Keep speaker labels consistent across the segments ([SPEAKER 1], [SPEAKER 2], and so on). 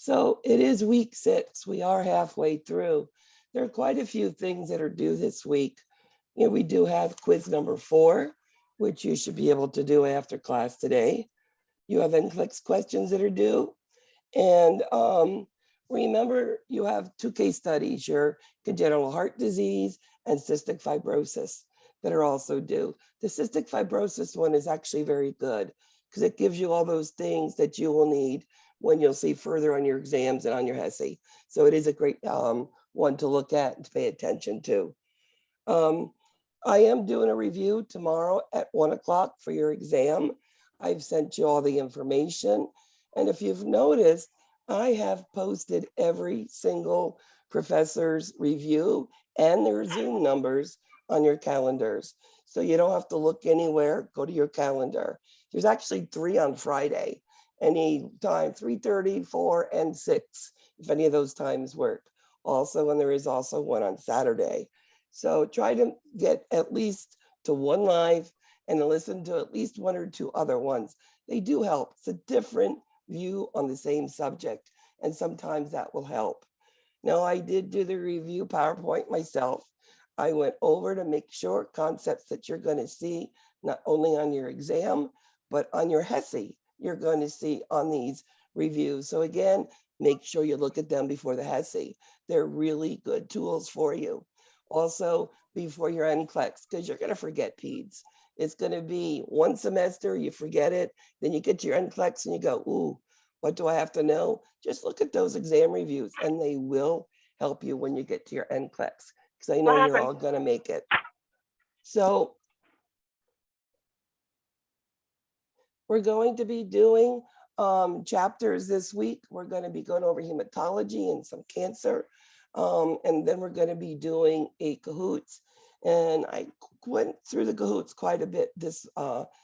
[SPEAKER 1] So it is week 6. We are halfway through. There are quite a few things that are due this week. We do have quiz number 4, which you should be able to do after class today. You have NCLEX questions that are due. And remember, you have 2 case studies, your congenital heart disease and cystic fibrosis, that are also due. The cystic fibrosis one is actually very good because it gives you all those things that you will need when you'll see further on your exams and on your HESI. So it is a great one to look at and to pay attention to. I am doing a review tomorrow at 1 o'clock for your exam. I've sent you all the information. And if you've noticed, I have posted every single professor's review and their Zoom numbers on your calendars. So you don't have to look anywhere, go to your calendar. There's actually 3 on Friday, any time, 3:30, 4, and 6, if any of those times work. Also, and there is also one on Saturday. So try to get at least to one live and listen to at least 1 or 2 other ones. They do help. It's a different view on the same subject, and sometimes that will help. Now, I did do the review PowerPoint myself. I went over to make sure concepts that you're going to see not only on your exam, but on your HESI, you're going to see on these reviews. So again, make sure you look at them before the HESI. They're really good tools for you. Also, before your NCLEX, because you're going to forget PEDS. It's going to be one semester, you forget it, then you get to your NCLEX and you go, ooh, what do I have to know? Just look at those exam reviews and they will help you when you get to your NCLEX, because I know you're all going to make it. So we're going to be doing chapters this week. We're going to be going over hematology and some cancer. And then we're going to be doing a Cahoots. And I went through the Cahoots quite a bit this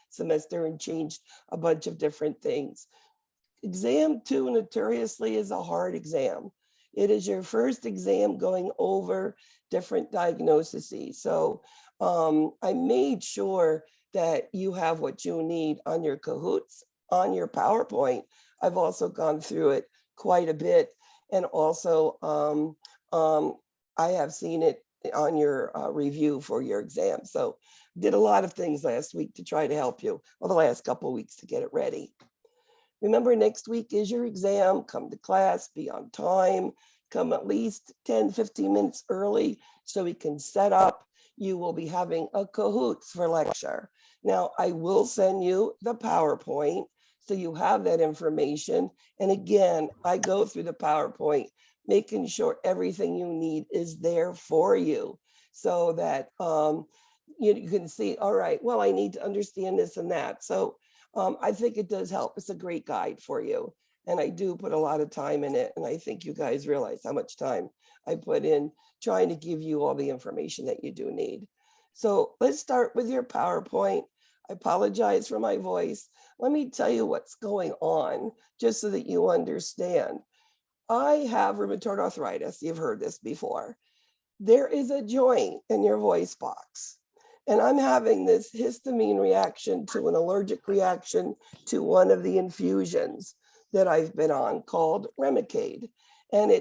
[SPEAKER 1] semester and changed a bunch of different things. Exam 2 notoriously is a hard exam. It is your first exam going over different diagnoses. So I made sure that you have what you need on your Cahoots, on your PowerPoint. I've also gone through it quite a bit. And also, I have seen it on your review for your exam. So did a lot of things last week to try to help you, well, the last couple of weeks to get it ready. Remember, next week is your exam. Come to class, be on time, come at least 10, 15 minutes early so we can set up. You will be having a Cahoots for lecture. Now, I will send you the PowerPoint so you have that information. And again, I go through the PowerPoint, making sure everything you need is there for you so that you can see, all right, well, I need to understand this and that. So I think it does help. It's a great guide for you. And I do put a lot of time in it. And I think you guys realize how much time I put in trying to give you all the information that you do need. So let's start with your PowerPoint. I apologize for my voice. Let me tell you what's going on, just so that you understand. I have rheumatoid arthritis. You've heard this before. There is a joint in your voice box. And I'm having this histamine reaction to an allergic reaction to one of the infusions that I've been on called Remicade. And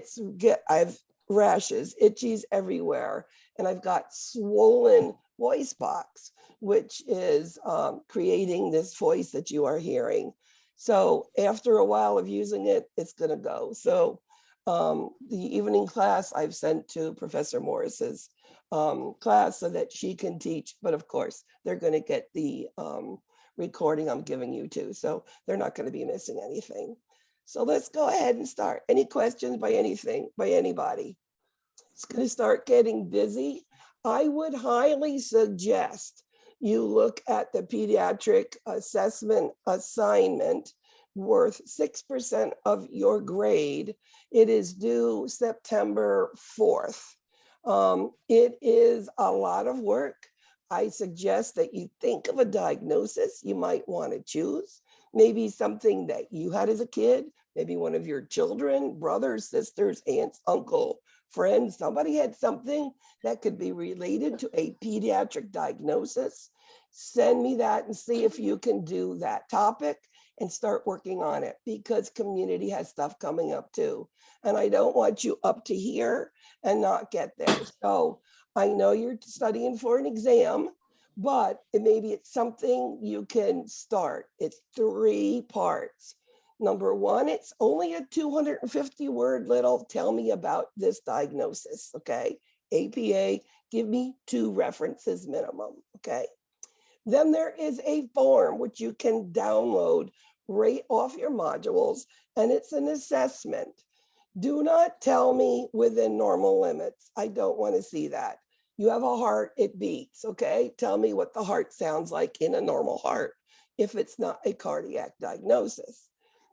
[SPEAKER 1] I've rashes, itchies everywhere. And I've got swollen voice box, which is creating this voice that you are hearing. So after a while of using it, it's going to go. So the evening class I've sent to Professor Morris's class so that she can teach. But of course, they're going to get the recording I'm giving you too. So they're not going to be missing anything. So let's go ahead and start. Any questions by anybody? It's going to start getting busy. I would highly suggest you look at the pediatric assessment assignment worth 6% of your grade. It is due September 4th. It is a lot of work. I suggest that you think of a diagnosis you might want to choose. Maybe something that you had as a kid, maybe one of your children, brothers, sisters, aunts, uncle, friends, somebody had something that could be related to a pediatric diagnosis. Send me that and see if you can do that topic. and start working on it, because community has stuff coming up too. And I don't want you up to here and not get there. So I know you're studying for an exam, but maybe it's something you can start. It's 3 parts. Number one, it's only a 250 word little tell me about this diagnosis, okay? APA, give me 2 references minimum, okay? Then there is a form which you can download right off your modules, and it's an assessment. Do not tell me within normal limits. I don't want to see that. You have a heart, it beats, okay? Tell me what the heart sounds like in a normal heart if it's not a cardiac diagnosis.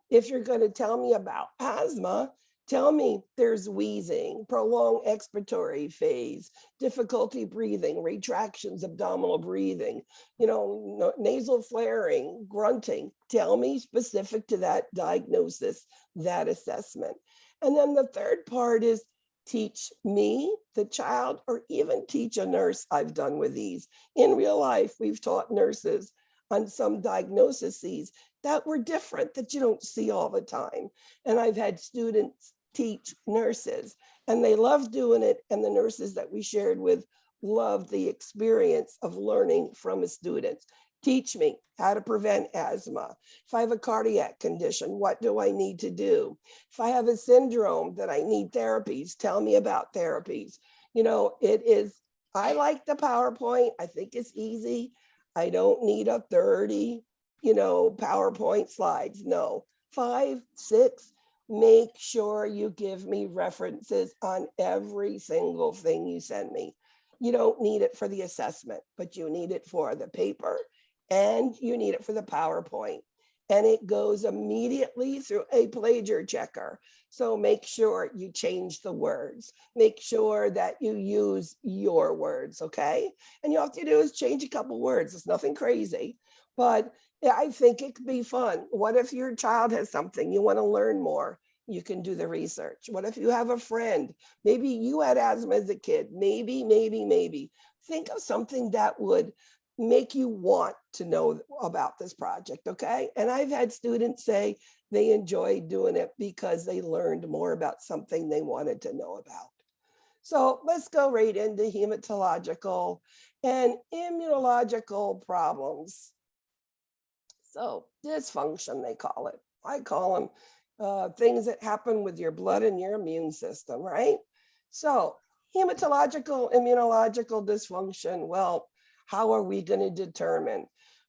[SPEAKER 1] If you're going to tell me about asthma, tell me there's wheezing, prolonged expiratory phase, difficulty breathing, retractions, abdominal breathing, nasal flaring, grunting. Tell me specific to that diagnosis, that assessment. And then the third part is teach me, the child, or even teach a nurse. I've done with these. In real life, we've taught nurses on some diagnoses that were different, that you don't see all the time. And I've had students teach nurses, and they love doing it. And the nurses that we shared with loved the experience of learning from a student. Teach me how to prevent asthma. If I have a cardiac condition, what do I need to do? If I have a syndrome that I need therapies, tell me about therapies. I like the PowerPoint. I think it's easy. I don't need a 30, PowerPoint slides. No, 5, 6, make sure you give me references on every single thing you send me. You don't need it for the assessment, but you need it for the paper and you need it for the PowerPoint. And it goes immediately through a plagiar checker. So make sure you change the words. Make sure that you use your words, okay? And you have to do is change a couple words. It's nothing crazy, but I think it could be fun. What if your child has something you want to learn more? You can do the research. What if you have a friend? Maybe you had asthma as a kid. Maybe. Think of something that would make you want to know about this project, okay? And I've had students say they enjoyed doing it because they learned more about something they wanted to know about. So let's go right into hematological and immunological problems. So dysfunction, they call it. I call them things that happen with your blood and your immune system, right? So hematological, immunological dysfunction, well, how are we going to determine?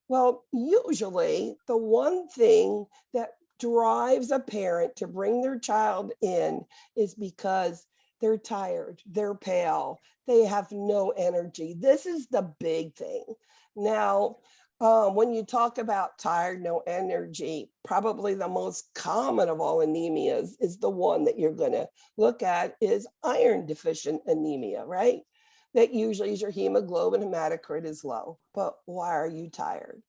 [SPEAKER 1] Well, usually the one thing that drives a parent to bring their child in is because they're tired, they're pale, they have no energy. This is the big thing. Now, when you talk about tired, no energy, probably the most common of all anemias is the one that you're going to look at is iron deficient anemia, right? That usually is your hemoglobin hematocrit is low. But why are you tired?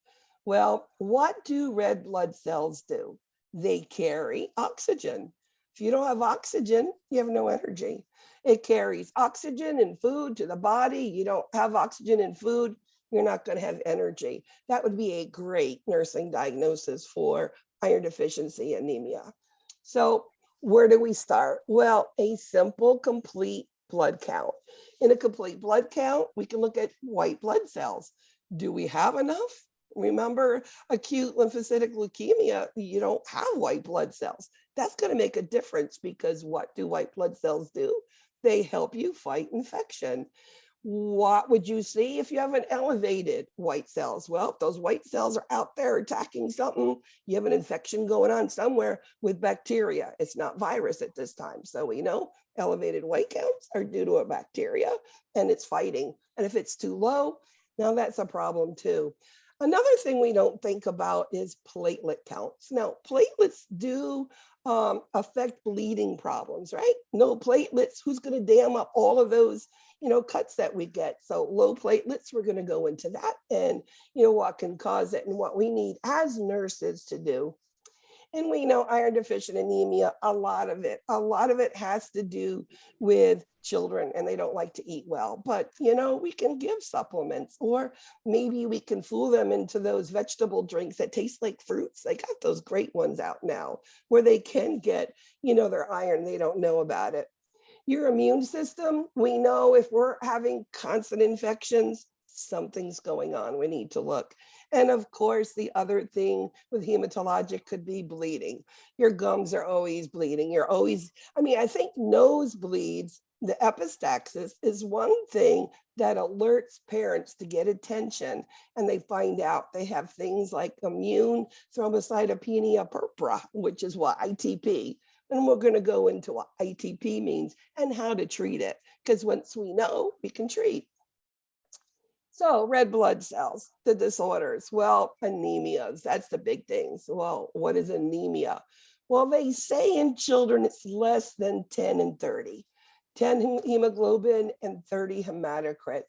[SPEAKER 1] Well, what do red blood cells do? They carry oxygen. If you don't have oxygen, you have no energy. It carries oxygen and food to the body. You don't have oxygen and food, you're not going to have energy. That would be a great nursing diagnosis for iron deficiency anemia. So where do we start? Well, a simple, complete blood count. In a complete blood count, we can look at white blood cells. Do we have enough? Remember, acute lymphocytic leukemia, you don't have white blood cells. That's going to make a difference because what do white blood cells do? They help you fight infection. What would you see if you have an elevated white cells? Well, if those white cells are out there attacking something, you have an infection going on somewhere with bacteria. It's not virus at this time. So we know elevated white counts are due to a bacteria and it's fighting. And if it's too low, now that's a problem too. Another thing we don't think about is platelet counts. Now, platelets do affect bleeding problems, right? No platelets, who's going to dam up all of those cuts that we get? So low platelets, we're going to go into that and what can cause it and what we need as nurses to do. And we know iron deficient anemia, a lot of it has to do with children and they don't like to eat well. But, we can give supplements, or maybe we can fool them into those vegetable drinks that taste like fruits. They got those great ones out now where they can get, their iron. They don't know about it. Your immune system, we know if we're having constant infections, something's going on. We need to look. And of course, the other thing with hematologic could be bleeding. Your gums are always bleeding. I think nosebleeds, the epistaxis is one thing that alerts parents to get attention, and they find out they have things like immune thrombocytopenia purpura, which is what ITP. And we're going to go into what ITP means and how to treat it, because once we know, we can treat. So red blood cells, the disorders, well, anemias, that's the big things. Well, what is anemia? Well, they say in children it's less than 10 and 30. 10 hemoglobin and 30 hematocrit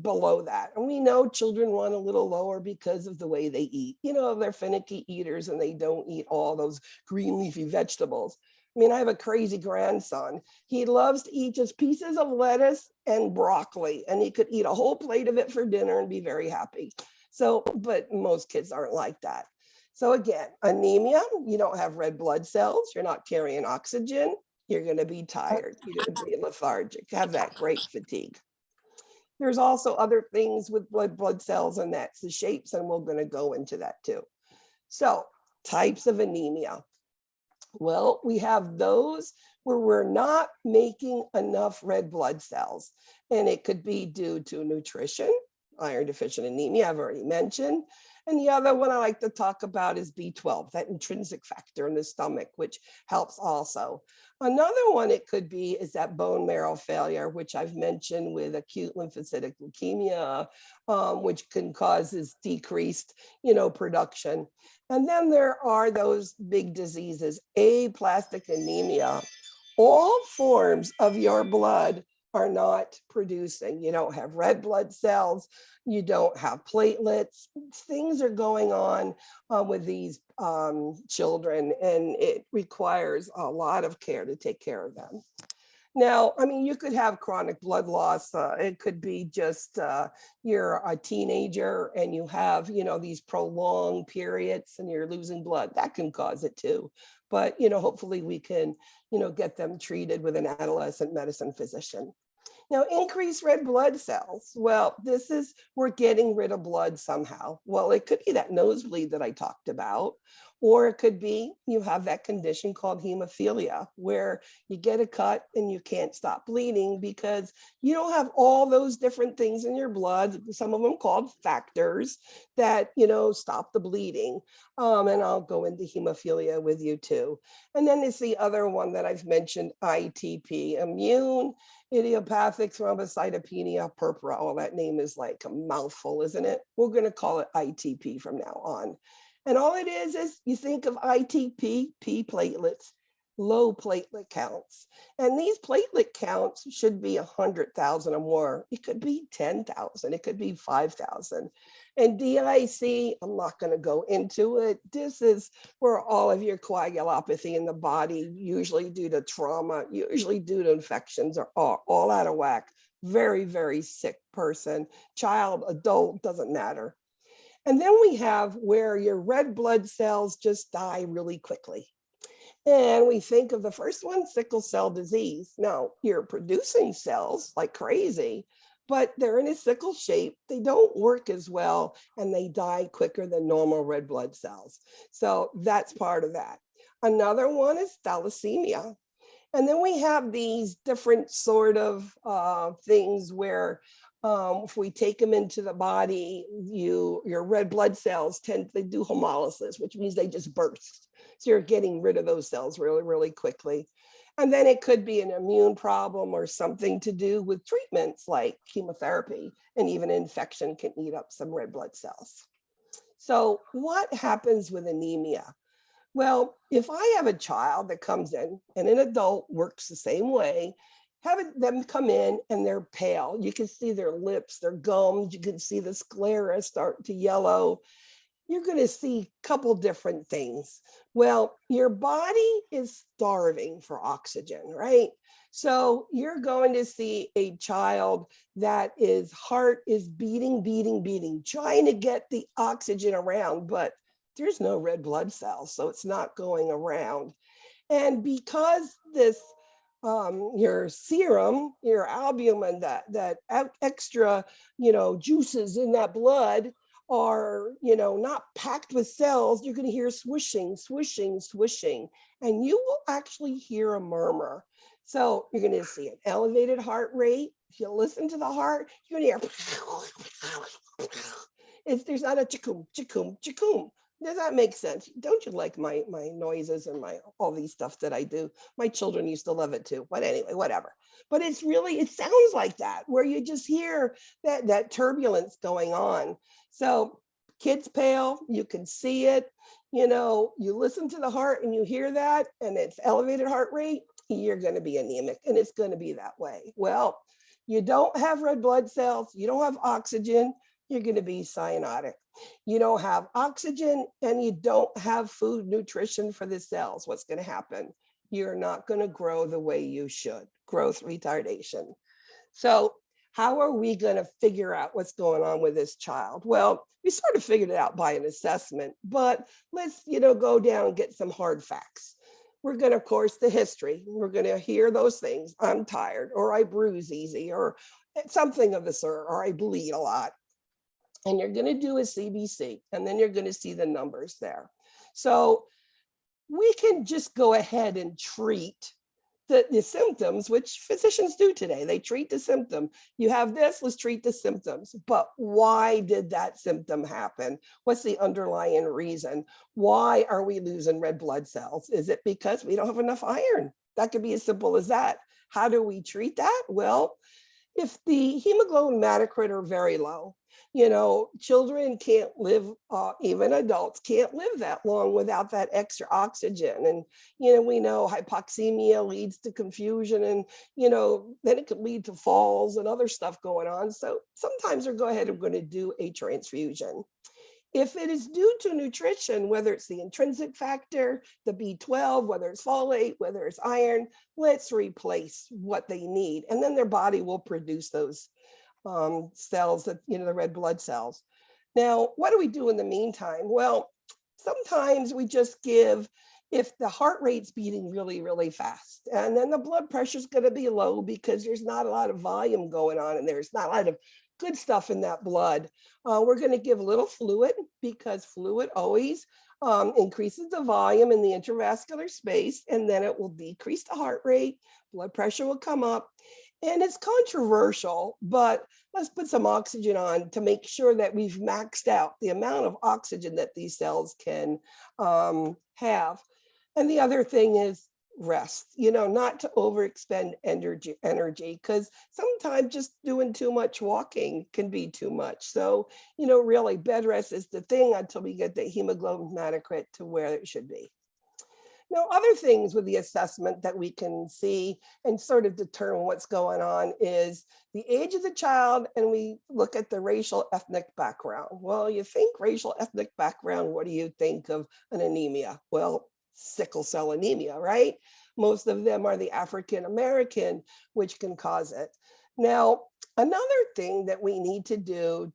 [SPEAKER 1] below that. And we know children run a little lower because of the way they eat. They're finicky eaters and they don't eat all those green leafy vegetables. I have a crazy grandson. He loves to eat just pieces of lettuce and broccoli, and he could eat a whole plate of it for dinner and be very happy. But most kids aren't like that. So again, anemia, you don't have red blood cells, you're not carrying oxygen, you're going to be tired, you're going to be lethargic, have that great fatigue. There's also other things with blood cells, and that's the shapes, and we're going to go into that too. So types of anemia. Well, we have those where we're not making enough red blood cells, and it could be due to nutrition, iron deficient anemia, I've already mentioned. And the other one I like to talk about is B12, that intrinsic factor in the stomach, which helps also. Another one it could be is that bone marrow failure, which I've mentioned with acute lymphocytic leukemia, which can cause this decreased, production. And then there are those big diseases, aplastic anemia. All forms of your blood are not producing. You don't have red blood cells, you don't have platelets. Things are going on with these children, and it requires a lot of care to take care of them. Now, you could have chronic blood loss. It could be just you're a teenager and you have, these prolonged periods and you're losing blood. That can cause it too. But, hopefully we can, get them treated with an adolescent medicine physician. Now, increased red blood cells. Well, we're getting rid of blood somehow. Well, it could be that nosebleed that I talked about, or it could be you have that condition called hemophilia, where you get a cut and you can't stop bleeding because you don't have all those different things in your blood, some of them called factors that, stop the bleeding. And I'll go into hemophilia with you too. And then it's the other one that I've mentioned, ITP, immune idiopathic thrombocytopenia purpura. Oh, that name is like a mouthful, isn't it? We're going to call it ITP from now on. And all it is you think of ITP, P platelets, low platelet counts. And these platelet counts should be 100,000 or more. It could be 10,000, it could be 5,000. And DIC, I'm not going to go into it. This is where all of your coagulopathy in the body, usually due to trauma, usually due to infections, are all out of whack. Very, very sick person, child, adult, doesn't matter. And then we have where your red blood cells just die really quickly. And we think of the first one, sickle cell disease. Now, you're producing cells like crazy, but they're in a sickle shape. They don't work as well, and they die quicker than normal red blood cells. So that's part of that. Another one is thalassemia. And then we have these different sort of things where if we take them into the body, your red blood cells they do hemolysis, which means they just burst. So you're getting rid of those cells really, really quickly. And then it could be an immune problem or something to do with treatments like chemotherapy, and even infection can eat up some red blood cells. So what happens with anemia? Well, if I have a child that comes in and an adult works the same way, having them come in and they're pale, you can see their lips, their gums, you can see the sclera start to yellow. you're going to see a couple different things. Well, your body is starving for oxygen, right? So you're going to see a child that his heart is beating, beating, beating, trying to get the oxygen around, but there's no red blood cells, so it's not going around. And because this, your serum, your albumin, that extra, juices in that blood are, not packed with cells, you're going to hear swishing, swishing, swishing, and you will actually hear a murmur. So you're going to see an elevated heart rate. If you listen to the heart, you're going to hear, there's not a chikum, chikum, chikum. Does that make sense? Don't you like my noises and my all these stuff that I do? My children used to love it too. But anyway, whatever. But it's really, it sounds like that, where you just hear that turbulence going on. So kids pale, you can see it. You listen to the heart and you hear that, and it's elevated heart rate, you're going to be anemic, and it's going to be that way. Well, you don't have red blood cells, you don't have oxygen, you're going to be cyanotic. You don't have oxygen and you don't have food nutrition for the cells. What's going to happen? You're not going to grow the way you should. Growth retardation. So how are we going to figure out what's going on with this child? Well, we sort of figured it out by an assessment, but let's, go down and get some hard facts. We're going to, of course, the history. We're going to hear those things. I'm tired, or I bruise easy, or something of the sort, or I bleed a lot. And you're going to do a CBC, and then you're going to see the numbers there. So we can just go ahead and treat the symptoms, which physicians do today. They treat the symptom. You have this, let's treat the symptoms. But why did that symptom happen? What's the underlying reason? Why are we losing red blood cells? Is it because we don't have enough iron? That could be as simple as that. How do we treat that? Well, if the hemoglobin hematocrit are very low, children can't live, even adults can't live that long without that extra oxygen. And, we know hypoxemia leads to confusion, and, then it could lead to falls and other stuff going on. So sometimes they'll go ahead and we're going to do a transfusion. If it is due to nutrition, whether it's the intrinsic factor, the B12, whether it's folate, whether it's iron, let's replace what they need. And then their body will produce those cells, that, the red blood cells. Now, what do we do in the meantime? Well, sometimes we just give, if the heart rate's beating really, really fast, and then the blood pressure is going to be low because there's not a lot of volume going on, and there's not a lot of good stuff in that blood. We're going to give a little fluid, because fluid always increases the volume in the intravascular space, and then it will decrease the heart rate, blood pressure will come up. And it's controversial, but let's put some oxygen on to make sure that we've maxed out the amount of oxygen that these cells can have. And the other thing is rest, not to overexpend energy, because sometimes just doing too much walking can be too much. So, really bed rest is the thing until we get the hemoglobin hematocrit to where it should be. Now, other things with the assessment that we can see and sort of determine what's going on is the age of the child, and we look at the racial ethnic background. Well, you think racial ethnic background, what do you think of an anemia? Well, sickle cell anemia, right? Most of them are the African American, which can cause it. Now, another thing that we need to do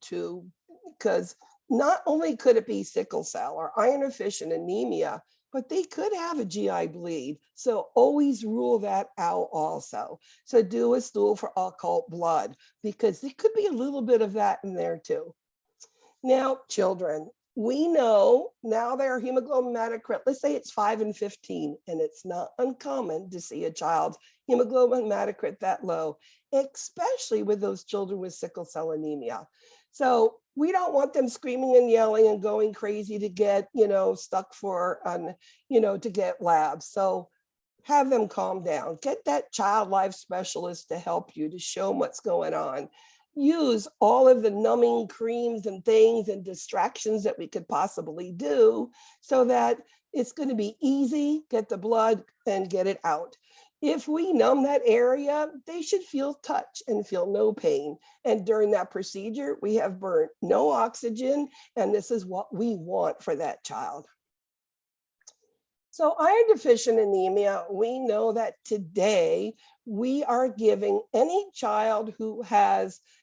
[SPEAKER 1] because not only could it be sickle cell or iron deficient anemia, but they could have a GI bleed. So always rule that out also. So do a stool for occult blood, because there could be a little bit of that in there too. Now, children, we know now their hemoglobin hematocrit, let's say it's 5 and 15, and it's not uncommon to see a child's hemoglobin hematocrit that low, especially with those children with sickle cell anemia. So we don't want them screaming and yelling and going crazy to get, stuck for, to get labs. So have them calm down. Get that child life specialist to help you, to show them what's going on. Use all of the numbing creams and things and distractions that we could possibly do so that it's going to be easy, get the blood and get it out. If we numb that area, they should feel touch and feel no pain. And during that procedure, we have burnt no oxygen, and this is what we want for that child. So iron deficient anemia, we know that today we are giving any child who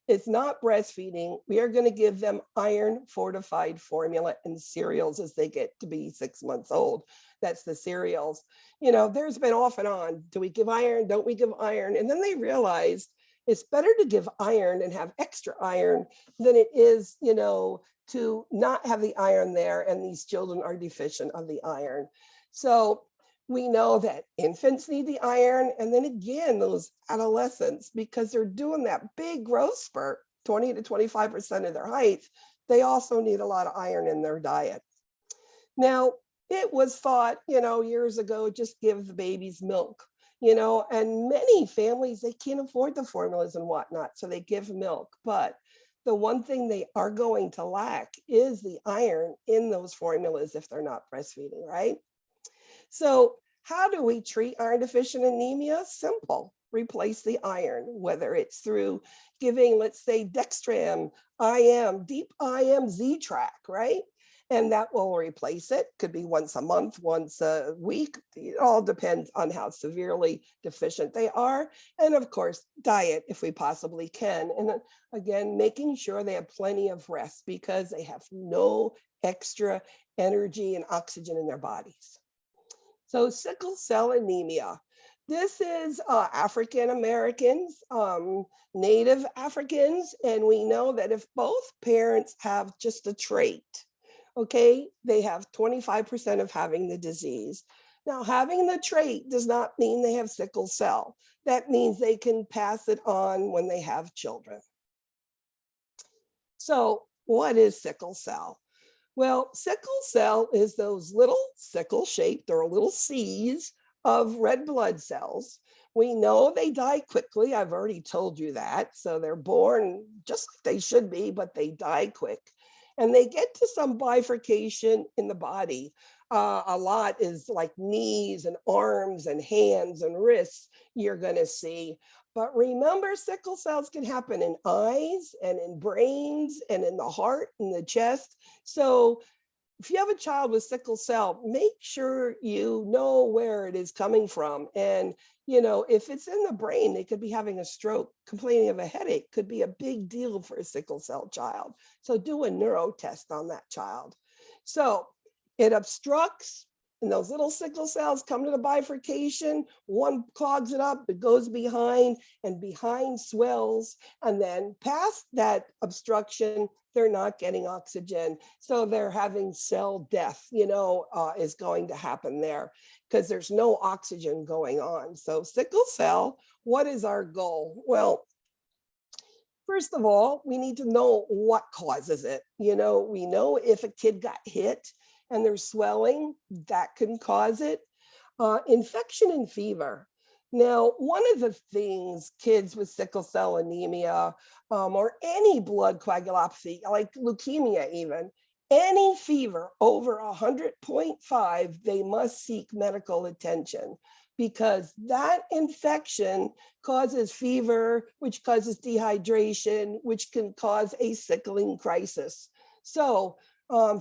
[SPEAKER 1] is not breastfeeding, we are going to give them iron fortified formula and cereals as they get to be 6 months old. That's the cereals. You know, there's been off and on. Do we give iron? Don't we give iron? And then they realized it's better to give iron and have extra iron than it is, you know, to not have the iron there, and these children are deficient of the iron. So we know that infants need the iron, and then again, those adolescents, because they're doing that big growth spurt, 20 to 25% of their height, they also need a lot of iron in their diet. Now, it was thought, you know, years ago, just give the babies milk, you know, and many families, they can't afford the formulas and whatnot, so they give milk. But the one thing they are going to lack is the iron in those formulas if they're not breastfeeding, right? So how do we treat iron deficient anemia? Simple. Replace the iron, whether it's through giving, let's say, dextran, IM, deep IM Z-track, right? And that will replace it. Could be once a month, once a week. It all depends on how severely deficient they are. And of course, diet, if we possibly can. And again, making sure they have plenty of rest because they have no extra energy and oxygen in their bodies. So sickle cell anemia. This is African Americans, Native Africans, and we know that if both parents have just a trait, okay, they have 25% of having the disease. Now, having the trait does not mean they have sickle cell. That means they can pass it on when they have children. So what is sickle cell? Well, sickle cell is those little sickle-shaped or little C's of red blood cells. We know they die quickly. I've already told you that. So they're born just like they should be, but they die quick. And they get to some bifurcation in the body. A lot is like knees and arms and hands and wrists you're going to see. But remember, sickle cells can happen in eyes and in brains and in the heart and the chest. So if you have a child with sickle cell, make sure you know where it is coming from. And, you know, if it's in the brain, they could be having a stroke, complaining of a headache, could be a big deal for a sickle cell child. So do a neuro test on that child. So it obstructs, and those little sickle cells come to the bifurcation, one clogs it up, it goes behind, and behind swells, and then past that obstruction, they're not getting oxygen. So they're having cell death, you know, is going to happen there because there's no oxygen going on. So sickle cell, what is our goal? Well, first of all, we need to know what causes it. You know, we know if a kid got hit and there's swelling, that can cause it. Infection and fever. Now, one of the things kids with sickle cell anemia or any blood coagulopathy, like leukemia even, any fever over 100.5, they must seek medical attention because that infection causes fever, which causes dehydration, which can cause a sickling crisis. So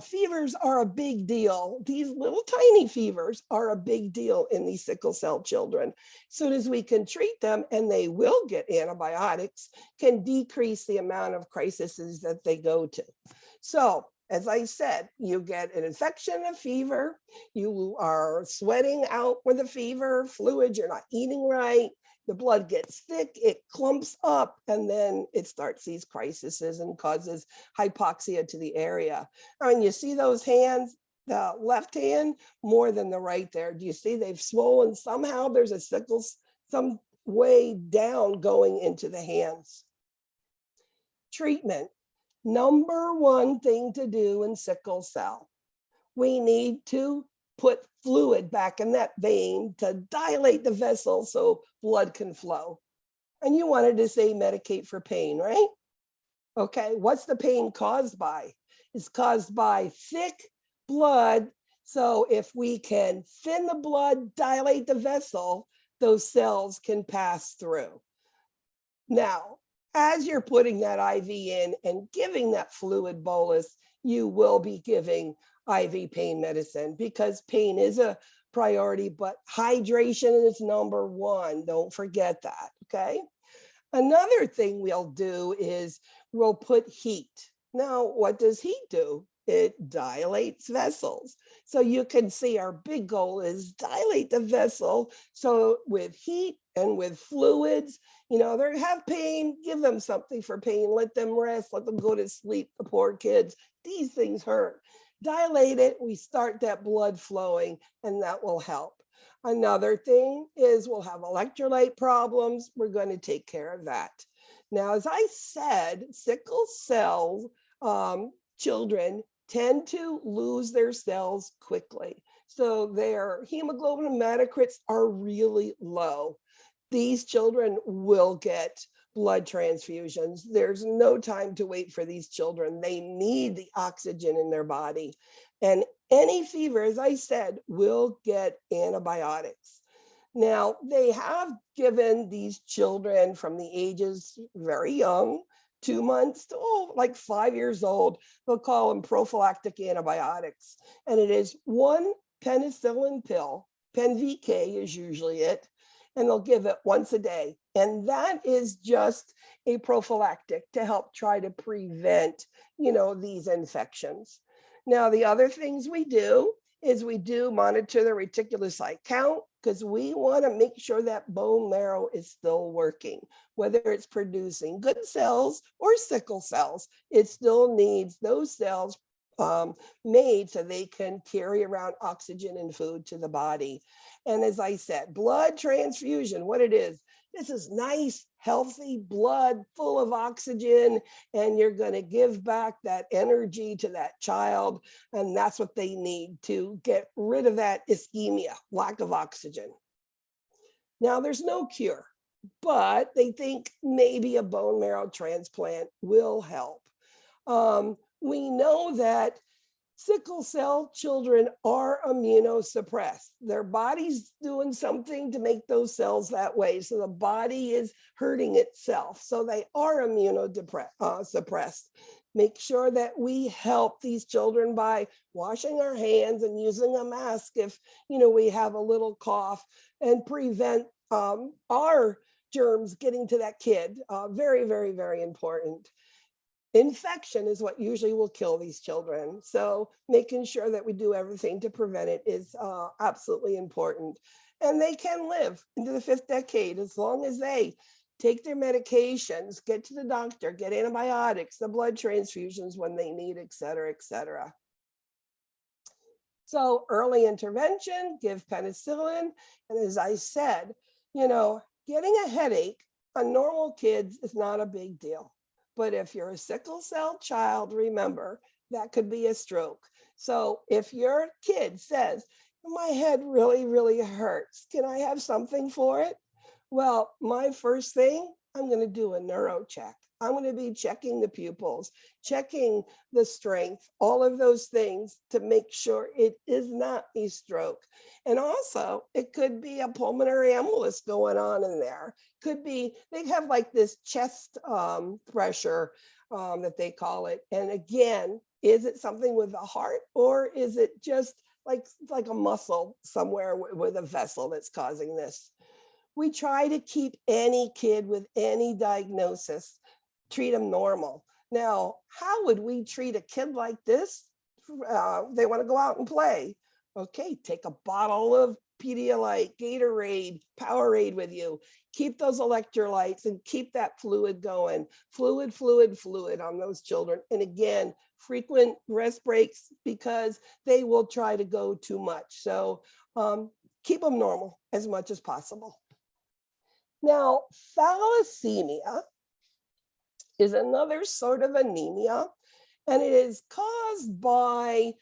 [SPEAKER 1] fevers are a big deal. These little tiny fevers are a big deal in these sickle cell children. As soon as we can treat them, and they will get antibiotics, can decrease the amount of crises that they go to. So as I said, you get an infection, a fever, you are sweating out with a fever, fluid, you're not eating right, the blood gets thick, it clumps up, and then it starts these crises and causes hypoxia to the area. I mean, you see those hands, the left hand more than the right there. Do you see they've swollen? Somehow there's a sickle, some way down going into the hands. Treatment. Number one thing to do in sickle cell, we need to put fluid back in that vein to dilate the vessel so blood can flow. And you wanted to say medicate for pain, right? Okay, what's the pain caused by? It's caused by thick blood. So if we can thin the blood, dilate the vessel, those cells can pass through. Now, as you're putting that IV in and giving that fluid bolus, you will be giving IV pain medicine because pain is a priority, but hydration is number one. Don't forget that, okay? Another thing we'll do is we'll put heat. Now, what does heat do? It dilates vessels. So you can see our big goal is dilate the vessel. So with heat and with fluids, you know, they have pain, give them something for pain, let them rest, let them go to sleep, the poor kids. These things hurt. Dilate it, we start that blood flowing, and that will help. Another thing is we'll have electrolyte problems. We're going to take care of that. Now, as I said, sickle cell children tend to lose their cells quickly. So their hemoglobin hematocrits are really low. These children will get blood transfusions. There's no time to wait for these children. They need the oxygen in their body. And any fever, as I said, will get antibiotics. Now, they have given these children from the ages very young, 2 months to like 5 years old, they'll call them prophylactic antibiotics. And it is one penicillin pill, PenVK is usually it, and they'll give it once a day. And that is just a prophylactic to help try to prevent, you know, these infections. Now, the other things we do is we do monitor the reticulocyte count because we want to make sure that bone marrow is still working, whether it's producing good cells or sickle cells. It still needs those cells made so they can carry around oxygen and food to the body. And as I said, blood transfusion, what it is, this is nice, healthy blood full of oxygen, and you're going to give back that energy to that child. And that's what they need to get rid of that ischemia, lack of oxygen. Now, there's no cure, but they think maybe a bone marrow transplant will help. We know that sickle cell children are immunosuppressed. Their body's doing something to make those cells that way. So the body is hurting itself. So they are immunosuppressed. Make sure that we help these children by washing our hands and using a mask if, you know, we have a little cough, and prevent our germs getting to that kid. Very, very, very important. Infection is what usually will kill these children. So making sure that we do everything to prevent it is absolutely important. And they can live into the 5th decade as long as they take their medications, get to the doctor, get antibiotics, the blood transfusions when they need, et cetera, et cetera. So early intervention, give penicillin. And as I said, you know, getting a headache on normal kids is not a big deal. But if you're a sickle cell child, remember, that could be a stroke. So if your kid says, my head really, really hurts, can I have something for it? Well, my first thing, I'm going to do a neuro check. I'm going to be checking the pupils, checking the strength, all of those things to make sure it is not a stroke. And also, it could be a pulmonary embolus going on in there. Could be, they have like this chest pressure that they call it. And again, is it something with the heart, or is it just like a muscle somewhere with a vessel that's causing this? We try to keep any kid with any diagnosis, treat them normal. Now, how would we treat a kid like this? They want to go out and play. Okay, take a bottle of Pedialyte, Gatorade, Powerade with you. Keep those electrolytes and keep that fluid going. Fluid, fluid, fluid on those children. And again, frequent rest breaks because they will try to go too much. So keep them normal as much as possible. Now, thalassemia is another sort of anemia, and it is caused by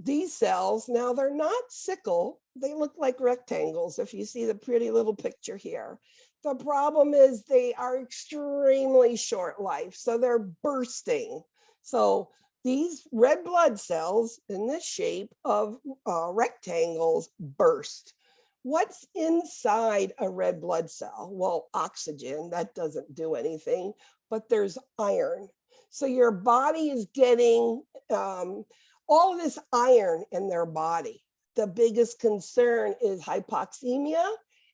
[SPEAKER 1] these cells. Now, they're not sickle. They look like rectangles if you see the pretty little picture here. The problem is they are extremely short life, so they're bursting. So these red blood cells in this shape of rectangles burst. What's inside a red blood cell? Well, oxygen, that doesn't do anything, but there's iron. So your body is getting all of this iron in their body. The biggest concern is hypoxemia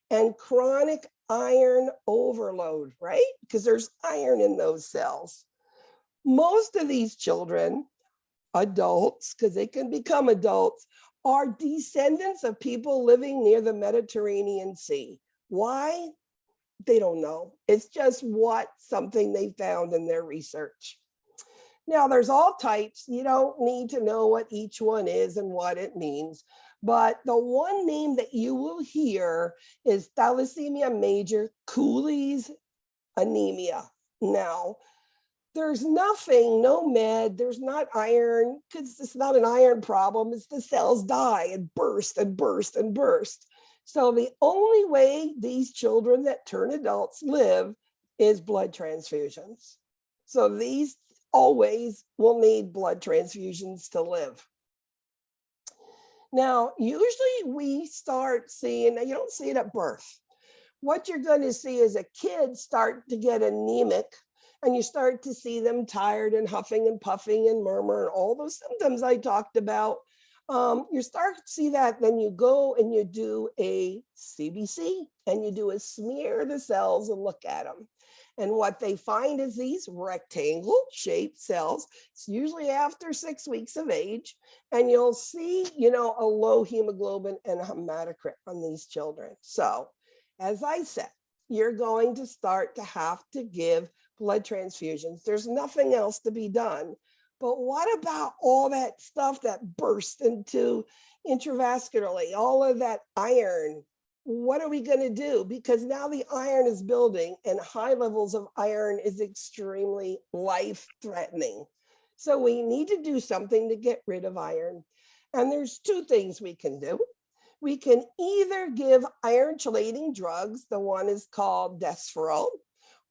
[SPEAKER 1] and chronic iron overload, right? Because there's iron in those cells. Most of these children, adults, because they can become adults, are descendants of people living near the Mediterranean Sea. Why? They don't know. It's just something they found in their research. Now, there's all types. You don't need to know what each one is and what it means. But the one name that you will hear is thalassemia major Cooley's anemia. Now, there's nothing, no med, there's not iron, because it's not an iron problem. It's the cells die and burst and burst and burst. So the only way these children that turn adults live is blood transfusions. So these always will need blood transfusions to live. Now, usually we start seeing, you don't see it at birth. What you're going to see is a kid start to get anemic, and you start to see them tired and huffing and puffing and murmur and all those symptoms I talked about. You start to see that, then you go and you do a CBC and you do a smear of the cells and look at them. And what they find is these rectangle shaped cells. It's usually after 6 weeks of age. And you'll see, a low hemoglobin and hematocrit on these children. So as I said, you're going to start to have to give blood transfusions. There's nothing else to be done. But what about all that stuff that bursts into intravascularly, all of that iron? What are we going to do? Because now the iron is building, and high levels of iron is extremely life-threatening. So we need to do something to get rid of iron. And there's two things we can do. We can either give iron chelating drugs, the one is called Desferal,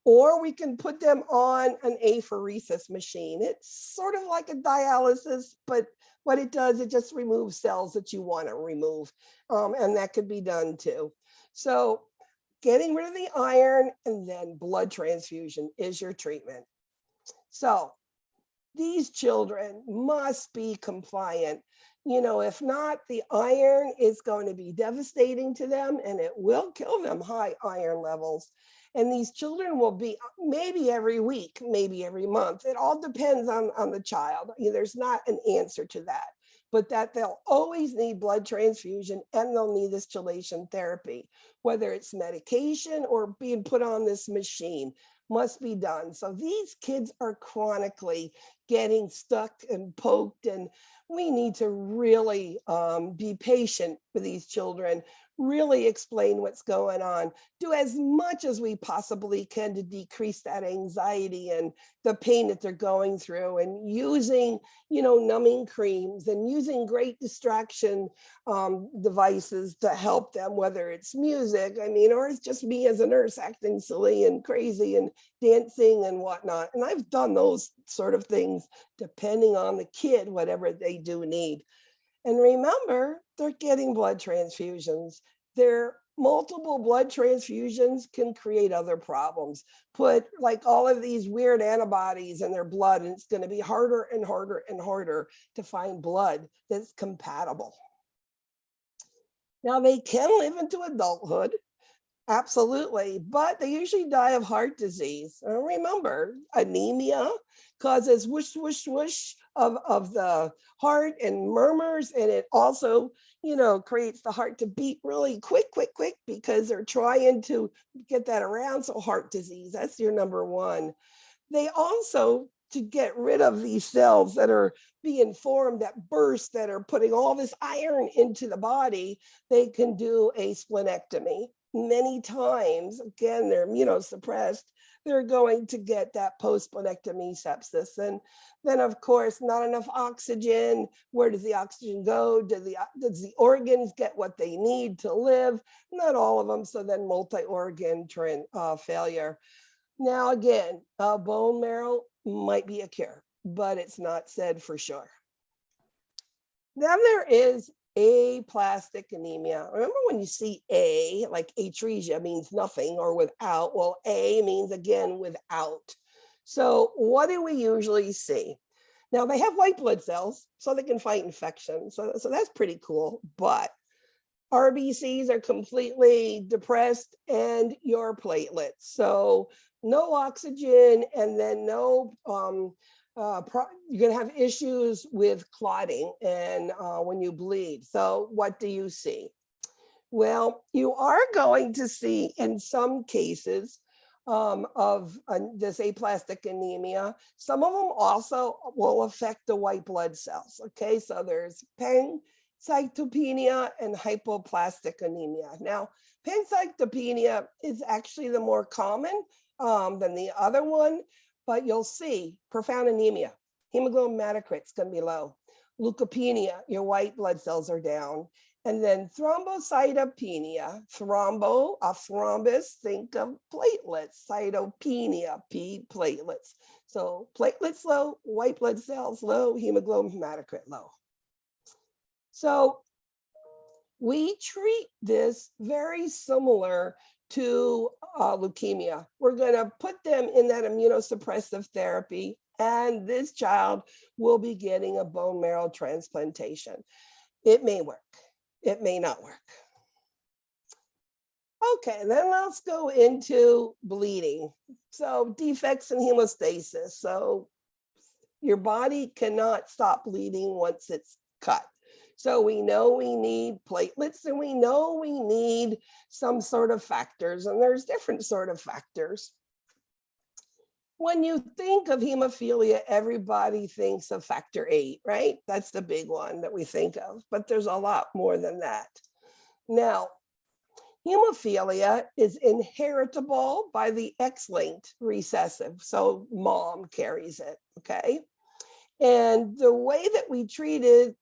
[SPEAKER 1] or we can put them on an apheresis machine. It's sort of like a dialysis, but what it does, it just removes cells that you want to remove, and that could be done too. So getting rid of the iron and then blood transfusion is your treatment. So these children must be compliant. If not, the iron is going to be devastating to them, and it will kill them, high iron levels. And these children will be maybe every week, maybe every month. It all depends on the child. There's not an answer to that, but that they'll always need blood transfusion and they'll need this chelation therapy, whether it's medication or being put on this machine, must be done. So these kids are chronically getting stuck and poked, and we need to really be patient with these children, really explain what's going on, do as much as we possibly can to decrease that anxiety and the pain that they're going through, and using, numbing creams and using great distraction devices to help them, whether it's music, or it's just me as a nurse acting silly and crazy and dancing and whatnot. And I've done those sort of things depending on the kid, whatever they do need. And remember, they're getting blood transfusions. Their multiple blood transfusions can create other problems. Put like all of these weird antibodies in their blood, and it's going to be harder and harder and harder to find blood that's compatible. Now, they can live into adulthood. Absolutely, but they usually die of heart disease. Remember, anemia causes whoosh, whoosh, whoosh of the heart and murmurs, and it also, creates the heart to beat really quick, because they're trying to get that around. So heart disease, that's your number one. They also, to get rid of these cells that are being formed, that burst, that are putting all this iron into the body, they can do a splenectomy. Many times, again, they're immunosuppressed, they're going to get that post-splenectomy sepsis. And then, of course, not enough oxygen. Where does the oxygen go? Does the organs get what they need to live? Not all of them, so then multi-organ failure. Now, again, bone marrow might be a cure, but it's not said for sure. Then there is aplastic anemia. Remember when you see A, like atresia means nothing or without, well, A means again without. So what do we usually see? Now they have white blood cells so they can fight infection. So that's pretty cool, but RBCs are completely depressed and your platelets. So no oxygen and then no, you're going to have issues with clotting and when you bleed. So what do you see? Well, you are going to see in some cases of this aplastic anemia. Some of them also will affect the white blood cells. Okay, so there's pancytopenia and hypoplastic anemia. Now, pancytopenia is actually the more common than the other one, but you'll see profound anemia. Hemoglobin hematocrit is going to be low. Leukopenia, your white blood cells are down. And then thrombocytopenia, thrombo, a thrombus, think of platelets, cytopenia, P, platelets. So platelets low, white blood cells low, hemoglobin hematocrit low. So we treat this very similar to leukemia. We're going to put them in that immunosuppressive therapy, and this child will be getting a bone marrow transplantation. It may work. It may not work. Okay, then let's go into bleeding. So defects in hemostasis. So your body cannot stop bleeding once it's cut. So we know we need platelets and we know we need some sort of factors, and there's different sort of factors. When you think of hemophilia, everybody thinks of factor VIII, right? That's the big one that we think of, but there's a lot more than that. Now, hemophilia is inheritable by the X-linked recessive, so mom carries it, okay? And the way that we treated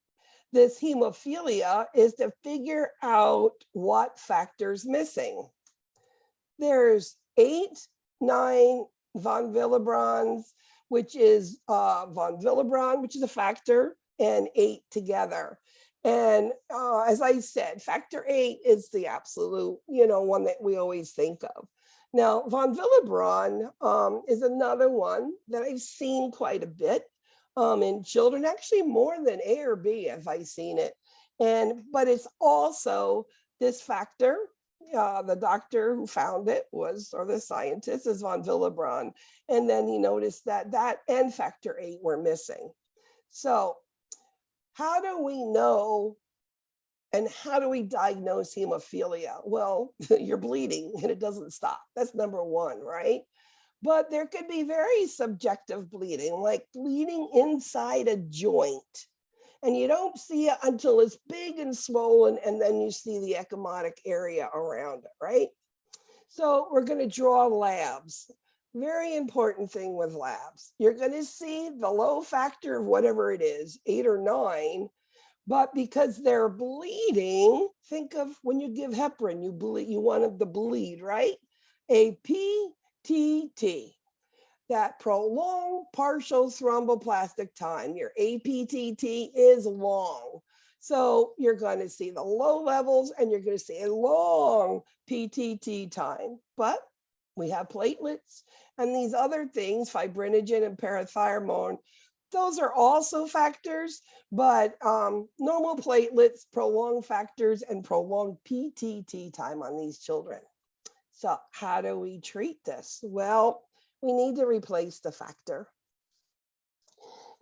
[SPEAKER 1] this hemophilia is to figure out what factor's missing. There's 8, 9, von Willebrand's, which is von Willebrand, which is a factor, and 8 together. And as I said, factor VIII is the absolute, one that we always think of. Now, von Willebrand is another one that I've seen quite a bit in children, actually more than A or B have I seen it. But it's also this factor. The doctor who found it or the scientist is von Willebrand. And then he noticed that and factor VIII were missing. So how do we know and how do we diagnose hemophilia? Well, you're bleeding and it doesn't stop. That's number one, right? But there could be very subjective bleeding, like bleeding inside a joint. And you don't see it until it's big and swollen, and then you see the ecchymotic area around it, right? So we're going to draw labs. Very important thing with labs. You're going to see the low factor of whatever it is, 8 or 9, but because they're bleeding, think of when you give heparin, you bleed, you want the bleed, right? A PTT. That prolonged partial thromboplastic time, your APTT is long. So you're going to see the low levels and you're going to see a long PTT time. But we have platelets and these other things, fibrinogen and parathyroid, those are also factors, but normal platelets, prolonged factors, and prolonged PTT time on these children. So how do we treat this? Well, we need to replace the factor.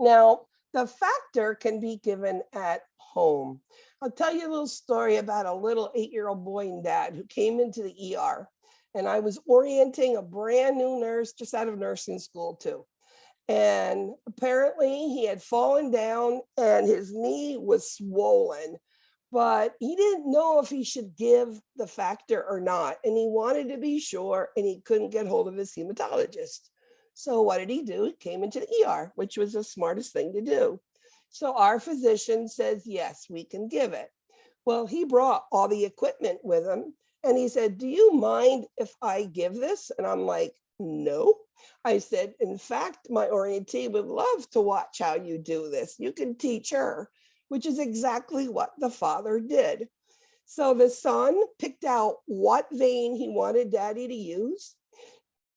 [SPEAKER 1] Now, the factor can be given at home. I'll tell you a little story about a little 8-year-old boy and dad who came into the ER. And I was orienting a brand new nurse just out of nursing school too. And apparently he had fallen down and his knee was swollen, but he didn't know if he should give the factor or not. And he wanted to be sure, and he couldn't get hold of his hematologist. So what did he do? He came into the ER, which was the smartest thing to do. So our physician says, yes, we can give it. Well, he brought all the equipment with him. And he said, do you mind if I give this? And I'm like, no. I said, in fact, my orientee would love to watch how you do this. You can teach her. which is exactly what the father did. So the son picked out what vein he wanted daddy to use.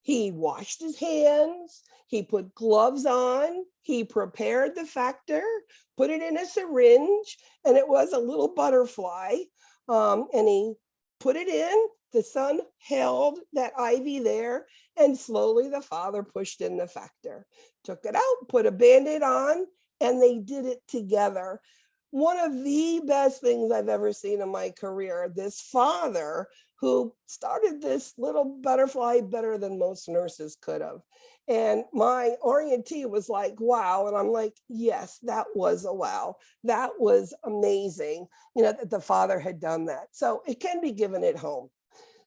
[SPEAKER 1] He washed his hands, he put gloves on, he prepared the factor, put it in a syringe, and it was a little butterfly. And he put it in. The son held that IV there, and slowly the father pushed in the factor, took it out, put a Band-Aid on, and they did it together. One of the best things I've ever seen in my career, this father who started this little butterfly better than most nurses could have. And my orientee was like, wow. And I'm like, yes, that was a wow. That was amazing, that the father had done that. So it can be given at home.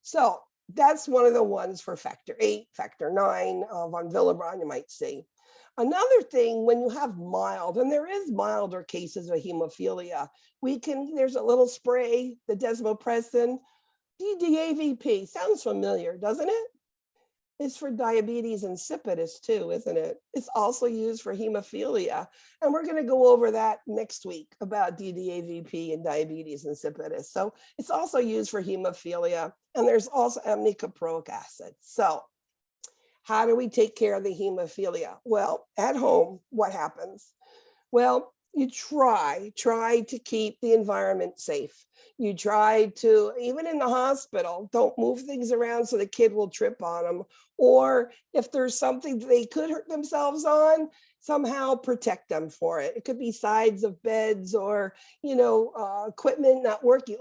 [SPEAKER 1] So that's one of the ones for factor 8, factor 9, von Willebrand, you might see. Another thing, when you have mild, and there is milder cases of hemophilia, there's a little spray, the desmopressin, DDAVP, sounds familiar, doesn't it? It's for diabetes insipidus too, isn't it? It's also used for hemophilia. And we're going to go over that next week about DDAVP and diabetes insipidus. So it's also used for hemophilia. And there's also aminocaproic acid. So how do we take care of the hemophilia? Well, at home, what happens? Well, you try to keep the environment safe. You try to, even in the hospital, don't move things around so the kid will trip on them. Or if there's something they could hurt themselves on, somehow protect them for it. It could be sides of beds or, equipment not working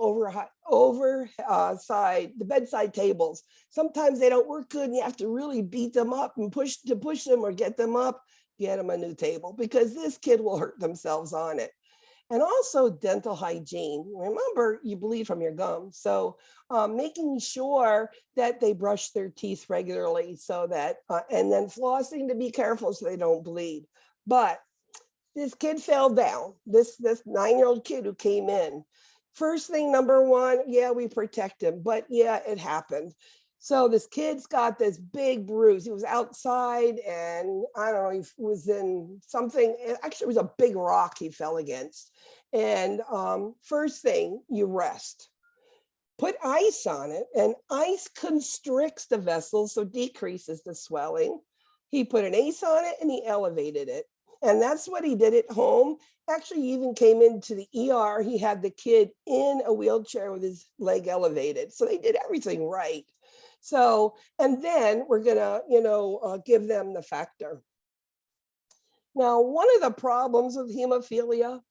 [SPEAKER 1] side the bedside tables. Sometimes they don't work good and you have to really beat them up and push them or get them up. Get them a new table because this kid will hurt themselves on it. And also dental hygiene. Remember, you bleed from your gums. So making sure that they brush their teeth regularly so that, and then flossing to be careful so they don't bleed. But this kid fell down, this 9-year-old kid who came in. First thing, number one, yeah, we protect him, but yeah, it happened. So this kid's got this big bruise. He was outside and I don't know, he was in something, actually it was a big rock he fell against. And first thing, you rest. Put ice on it, and ice constricts the vessels, so decreases the swelling. He put an ice on it and he elevated it. And that's what he did at home. Actually, he even came into the ER. He had the kid in a wheelchair with his leg elevated. So they did everything right. So, and then we're gonna, give them the factor. Now, one of the problems with hemophilia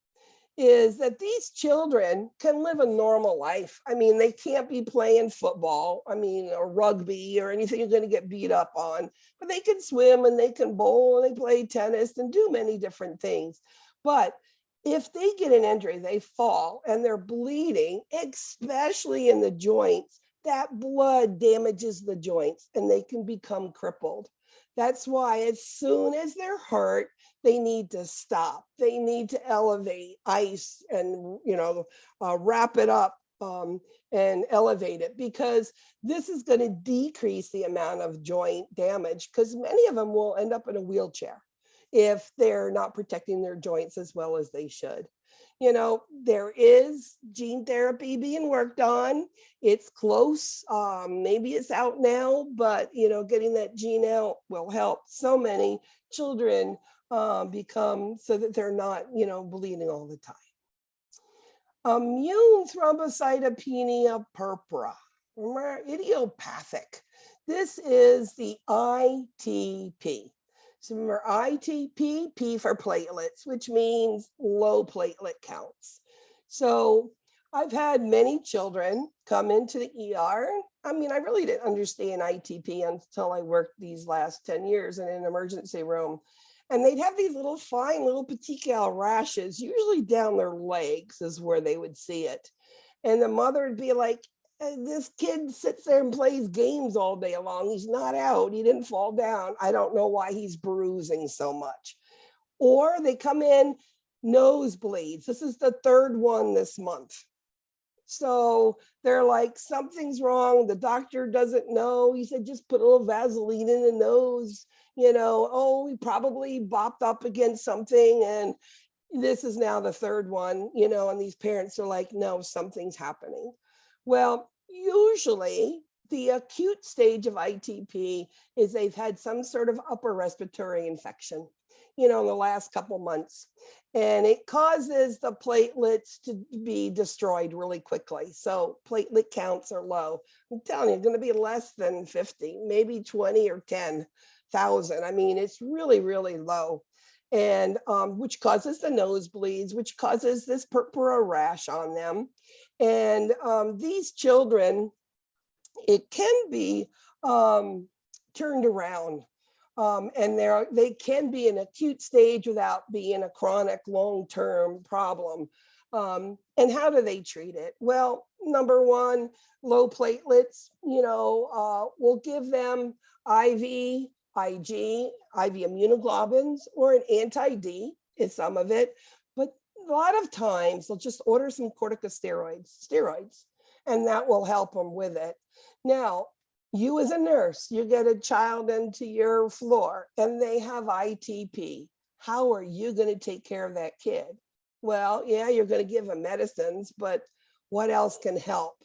[SPEAKER 1] is that these children can live a normal life. I mean, they can't be playing football, or rugby or anything you're going to get beat up on, but they can swim and they can bowl and they play tennis and do many different things. But if they get an injury, they fall and they're bleeding, especially in the joints, that blood damages the joints and they can become crippled. That's why as soon as they're hurt, they need to stop. They need to elevate ice and, wrap it up and elevate it, because this is going to decrease the amount of joint damage, because many of them will end up in a wheelchair if they're not protecting their joints as well as they should. There is gene therapy being worked on. It's close. Maybe it's out now, but, getting that gene out will help so many children become so that they're not, bleeding all the time. Immune thrombocytopenia purpura, idiopathic. This is the ITP. So remember, ITP, P for platelets, which means low platelet counts. So I've had many children come into the ER. I really didn't understand ITP until I worked these last 10 years in an emergency room. And they'd have these little fine little petechial rashes, usually down their legs is where they would see it. And the mother would be like, this kid sits there and plays games all day long. He's not out. He didn't fall down. I don't know why he's bruising so much. Or they come in nosebleeds. This is the third one this month. So they're like, something's wrong. The doctor doesn't know. He said, just put a little Vaseline in the nose. We probably bopped up against something. And This is now the third one, you know, and these parents are like, no, something's happening. Well, usually the acute stage of ITP is they've had some sort of upper respiratory infection, you know, in the last couple months. And it causes the platelets to be destroyed really quickly. So platelet counts are low. I'm telling you, going to be less than 50, maybe 20 or 10,000. I mean, it's really, really low. And which causes the nosebleeds, which causes this purpura rash on them. And these children, it can be turned around. And they can be an acute stage without being a chronic long-term problem. And how do they treat it? Well, number one, low platelets, you know, we'll give them IV, IG, IV immunoglobulins, or an anti-D is some of it. But a lot of times they'll just order some steroids, and that will help them with it. Now, you as a nurse, you get a child into your floor and they have ITP. How are you going to take care of that kid? Well, yeah, you're going to give them medicines, but what else can help?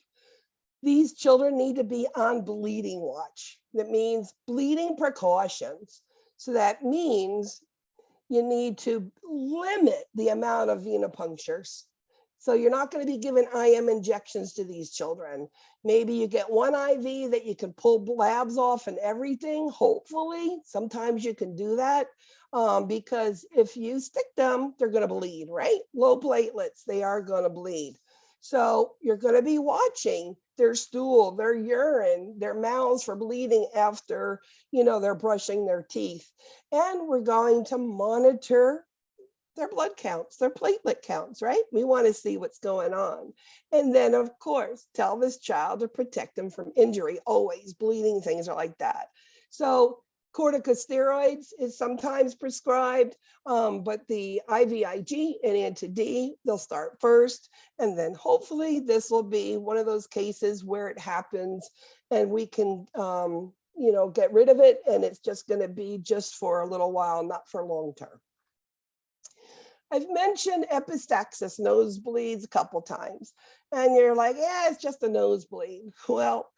[SPEAKER 1] These children need to be on bleeding watch. That means bleeding precautions. So that means you need to limit the amount of venipunctures. So you're not going to be giving IM injections to these children. Maybe you get one IV that you can pull blabs off and everything, hopefully. Sometimes you can do that because if you stick them, they're going to bleed, right? Low platelets, they are going to bleed. So you're going to be watching their stool, their urine, their mouths for bleeding after, you know, they're brushing their teeth. And we're going to monitor their blood counts, their platelet counts, right? We want to see what's going on. And then, of course, tell this child to protect them from injury, always bleeding, things are like that. So corticosteroids is sometimes prescribed, but the IVIG and anti-D, they'll start first. And then hopefully this will be one of those cases where it happens and we can, you know, get rid of it. And it's just going to be just for a little while, not for long term. I've mentioned epistaxis, nosebleeds, a couple times. And you're like, yeah, it's just a nosebleed. Well,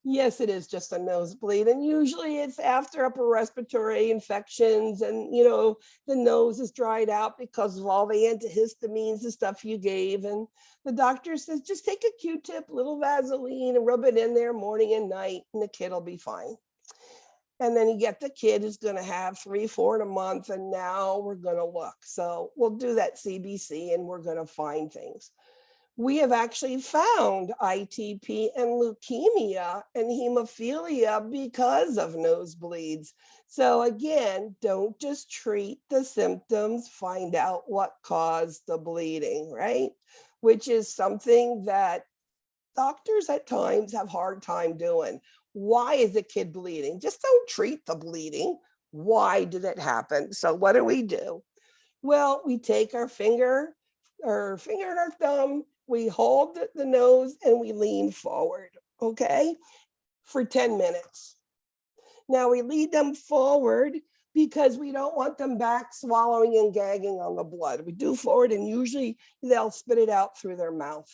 [SPEAKER 1] yes, it is just a nosebleed. And usually it's after upper respiratory infections and, you know, the nose is dried out because of all the antihistamines and stuff you gave. And the doctor says, just take a Q-tip, little Vaseline, and rub it in there morning and night, and the kid will be fine. And then you get the kid who's going to have 3, 4 in a month, and now we're going to look. So we'll do that CBC and we're going to find things. We have actually found ITP and leukemia and hemophilia because of nosebleeds. So again, don't just treat the symptoms, find out what caused the bleeding, right? Which is something that doctors at times have a hard time doing. Why is the kid bleeding? Just don't treat the bleeding. Why did it happen? So what do? Well, we take our finger and our thumb, we hold the nose and we lean forward, okay, for 10 minutes. Now we lead them forward because we don't want them back swallowing and gagging on the blood. We do forward and usually they'll spit it out through their mouth.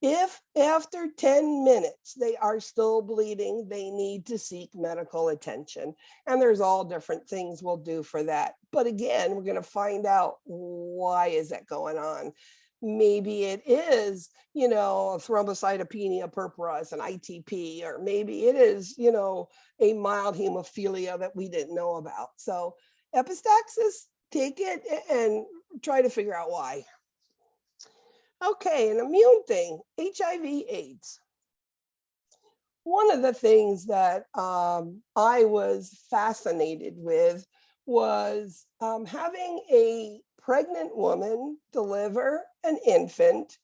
[SPEAKER 1] If after 10 minutes they are still bleeding, they need to seek medical attention. And there's all different things we'll do for that. But again, we're going to find out why is that going on. Maybe it is, you know, a thrombocytopenia purpura, an ITP, or maybe it is, you know, a mild hemophilia that we didn't know about. So epistaxis, take it and try to figure out why. Okay, an immune thing, HIV/AIDS. One of the things that I was fascinated with was having a pregnant woman deliver an infant,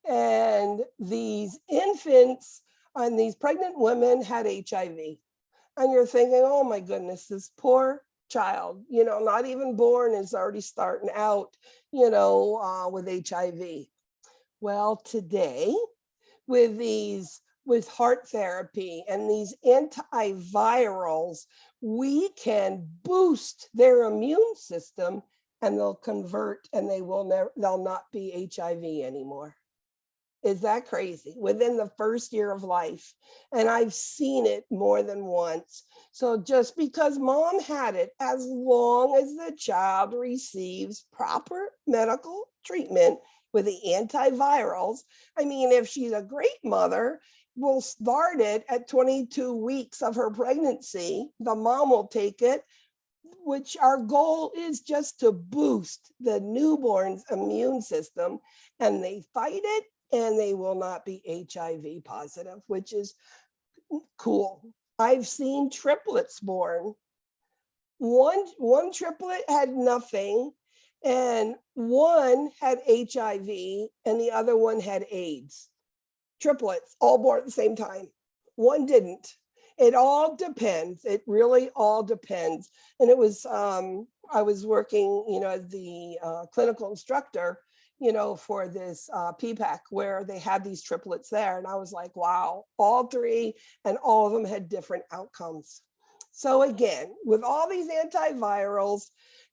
[SPEAKER 1] and these infants and these pregnant women had HIV. And you're thinking, oh my goodness, this poor child, you know, not even born, is already starting out, you know, with HIV. Well, today, with heart therapy and these antivirals, we can boost their immune system and they'll convert and they'll not be HIV anymore. Is that crazy? Within the first year of life. And I've seen it more than once. So just because mom had it, as long as the child receives proper medical treatment with the antivirals, I mean, if she's a great mother, we'll start it at 22 weeks of her pregnancy. The mom will take it, which our goal is just to boost the newborn's immune system, and they fight it and they will not be HIV positive, which is cool. I've seen triplets born. One triplet had nothing, and one had HIV, and the other one had AIDS. Triplets, all born at the same time. One didn't. It all depends. It really all depends. And it was, I was working, as the clinical instructor, for this PPAC where they had these triplets there. And I was like, wow, all three, and all of them had different outcomes. So again, with all these antivirals,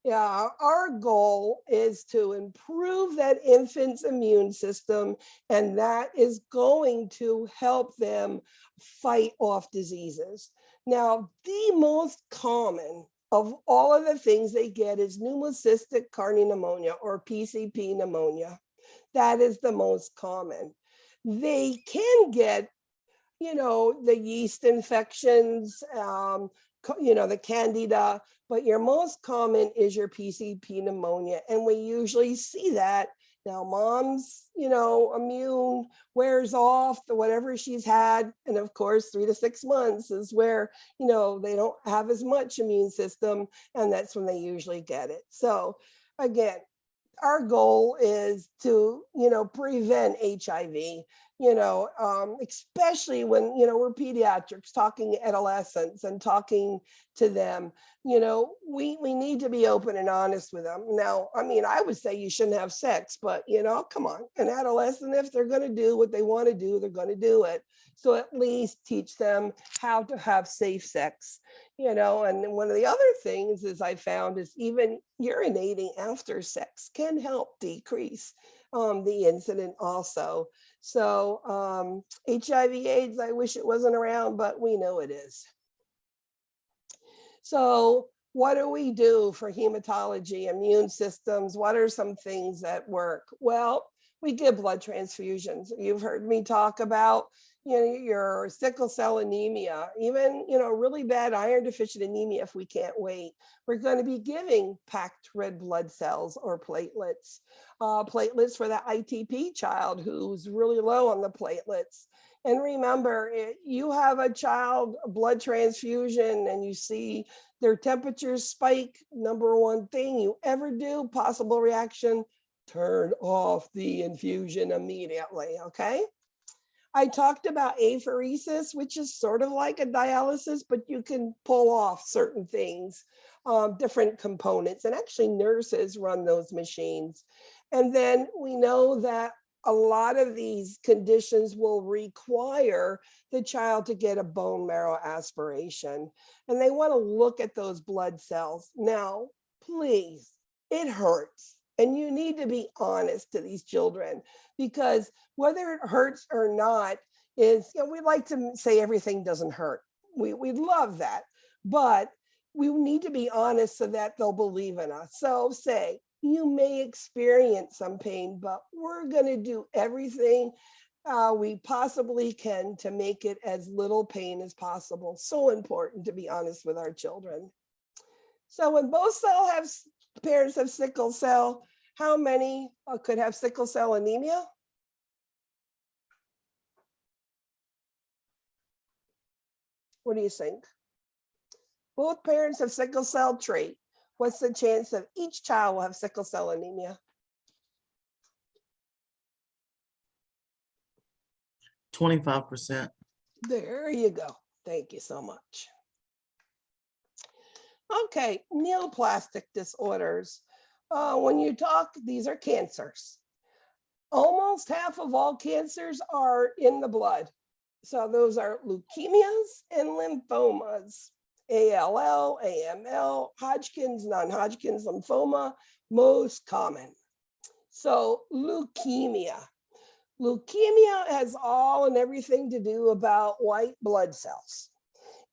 [SPEAKER 1] yeah, our goal is to improve that infant's immune system, and that is going to help them fight off diseases. Now, the most common of all of the things they get is pneumocystic cardiopneumonia, or PCP pneumonia. That is the most common. They can get, the yeast infections, the candida, but your most common is your PCP pneumonia. And we usually see that. Now, mom's, immune wears off, whatever she's had. And of course, 3 to 6 months is where, they don't have as much immune system. And that's when they usually get it. So again, our goal is to, prevent HIV, especially when, we're pediatrics, talking adolescents and talking to them, we need to be open and honest with them. Now, I mean, I would say you shouldn't have sex, but, come on, an adolescent, if they're going to do what they want to do, they're going to do it. So at least teach them how to have safe sex, and one of the other things is I found is even urinating after sex can help decrease the incident also. So HIV/AIDS, I wish it wasn't around, but we know it is. So what do we do for hematology, immune systems? What are some things that work? Well, we give blood transfusions. You've heard me talk about, your sickle cell anemia, even, really bad iron deficient anemia if we can't wait. We're going to be giving packed red blood cells or platelets, platelets for the ITP child who's really low on the platelets. And remember, you have a child blood transfusion and you see their temperatures spike, number one thing you ever do, possible reaction, turn off the infusion immediately, okay? I talked about apheresis, which is sort of like a dialysis, but you can pull off certain things, different components, and actually nurses run those machines. And then we know that a lot of these conditions will require the child to get a bone marrow aspiration, and they want to look at those blood cells. Now, please, it hurts. And you need to be honest to these children, because whether it hurts or not is, we like to say everything doesn't hurt. We love that, but we need to be honest so that they'll believe in us. So say, you may experience some pain, but we're going to do everything we possibly can to make it as little pain as possible. So important to be honest with our children. So when both parents have sickle cell, how many could have sickle cell anemia? What do you think? Both parents have sickle cell trait. What's the chance that each child will have sickle cell anemia?
[SPEAKER 2] 25%.
[SPEAKER 1] There you go. Thank you so much. Okay, neoplastic disorders. When you talk, these are cancers. Almost half of all cancers are in the blood. So those are leukemias and lymphomas. ALL, AML, Hodgkin's, non-Hodgkin's lymphoma, most common. So leukemia. Leukemia has all and everything to do about white blood cells.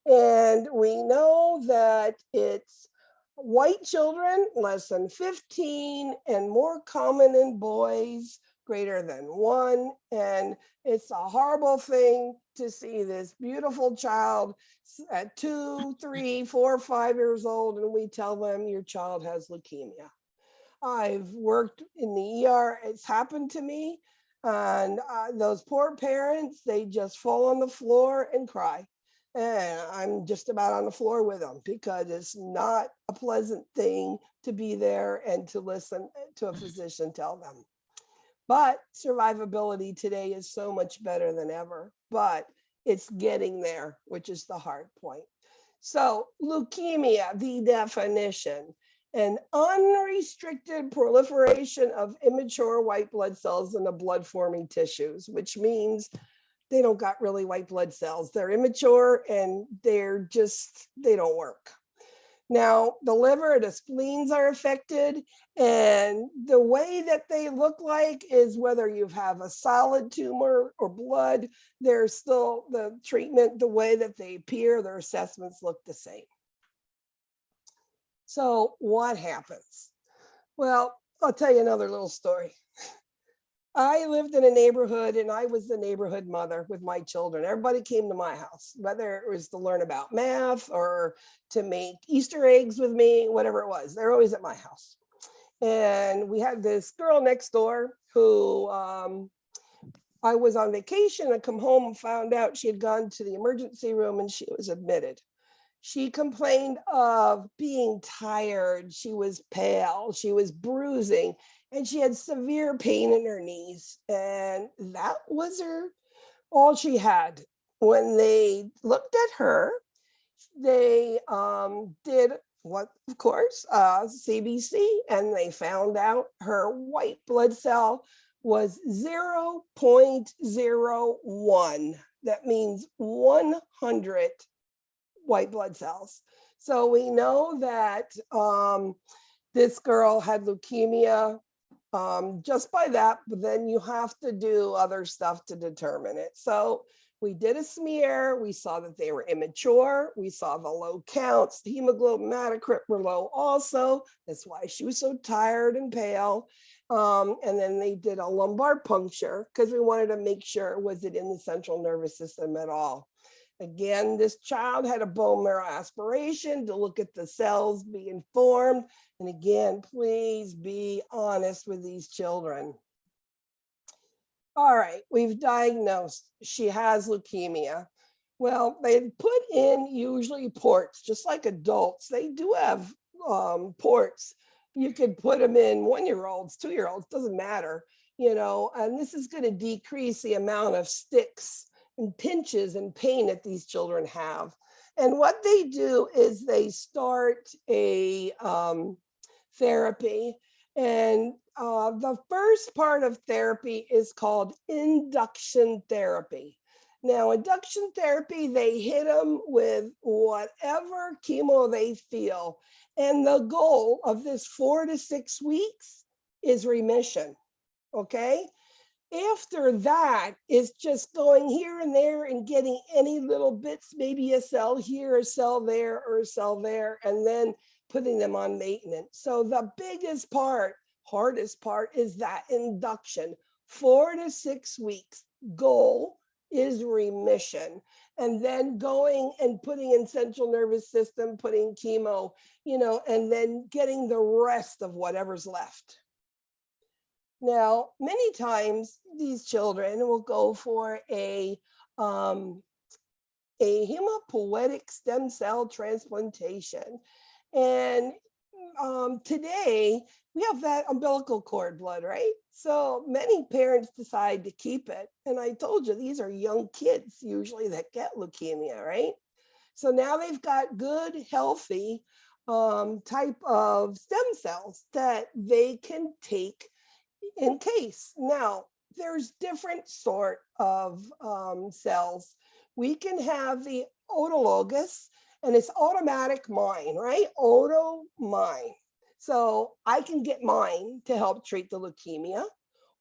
[SPEAKER 1] And we know that it's white children, less than 15, and more common in boys, greater than 1. And it's a horrible thing to see this beautiful child at 2, 3, 4, 5 years old, and we tell them your child has leukemia. I've worked in the ER, it's happened to me. And those poor parents, they just fall on the floor and cry. And I'm just about on the floor with them because it's not a pleasant thing to be there and to listen to a physician tell them. But survivability today is so much better than ever, but it's getting there, which is the hard point. So leukemia, the definition, an unrestricted proliferation of immature white blood cells in the blood forming tissues, which means they don't got really white blood cells. They're immature and they don't work. Now, the liver, the spleens are affected, and the way that they look like is whether you have a solid tumor or blood, there's still the treatment, the way that they appear, their assessments look the same. So what happens? Well, I'll tell you another little story. I lived in a neighborhood and I was the neighborhood mother with my children. Everybody came to my house, whether it was to learn about math or to make Easter eggs with me, whatever it was. They're always at my house. And we had this girl next door who I was on vacation. I come home and found out she had gone to the emergency room and she was admitted. She complained of being tired. She was pale. She was bruising, and she had severe pain in her knees. And that was all she had. When they looked at her, they did what, of course, CBC, and they found out her white blood cell was 0.01. That means 100 white blood cells. So we know that this girl had leukemia just by that, but then you have to do other stuff to determine it. So we did a smear. We saw that they were immature. We saw the low counts. The hemoglobin hematocrit were low also. That's why she was so tired and pale. And then they did a lumbar puncture because we wanted to make sure, was it in the central nervous system at all? Again, this child had a bone marrow aspiration to look at the cells being formed. And again, please be honest with these children. All right, we've diagnosed she has leukemia. Well, they put in usually ports, just like adults. They do have ports. You could put them in 1-year-olds, 2-year-olds, doesn't matter, and this is going to decrease the amount of sticks and pinches and pain that these children have. And what they do is they start a therapy. And the first part of therapy is called induction therapy. Now, induction therapy, they hit them with whatever chemo they feel. And the goal of this 4 to 6 weeks is remission, okay? After that, it's just going here and there and getting any little bits, maybe a cell here, a cell there, or a cell there, and then putting them on maintenance. So the biggest part, hardest part is that induction, 4 to 6 weeks. Goal is remission. And then going and putting in central nervous system, putting chemo, and then getting the rest of whatever's left. Now, many times these children will go for a hematopoietic stem cell transplantation. And today we have that umbilical cord blood, right? So many parents decide to keep it. And I told you, these are young kids usually that get leukemia, right? So now they've got good, healthy type of stem cells that they can take in case. Now, there's different sort of cells. We can have the autologous, and it's automatic mine, right? Auto mine. So I can get mine to help treat the leukemia,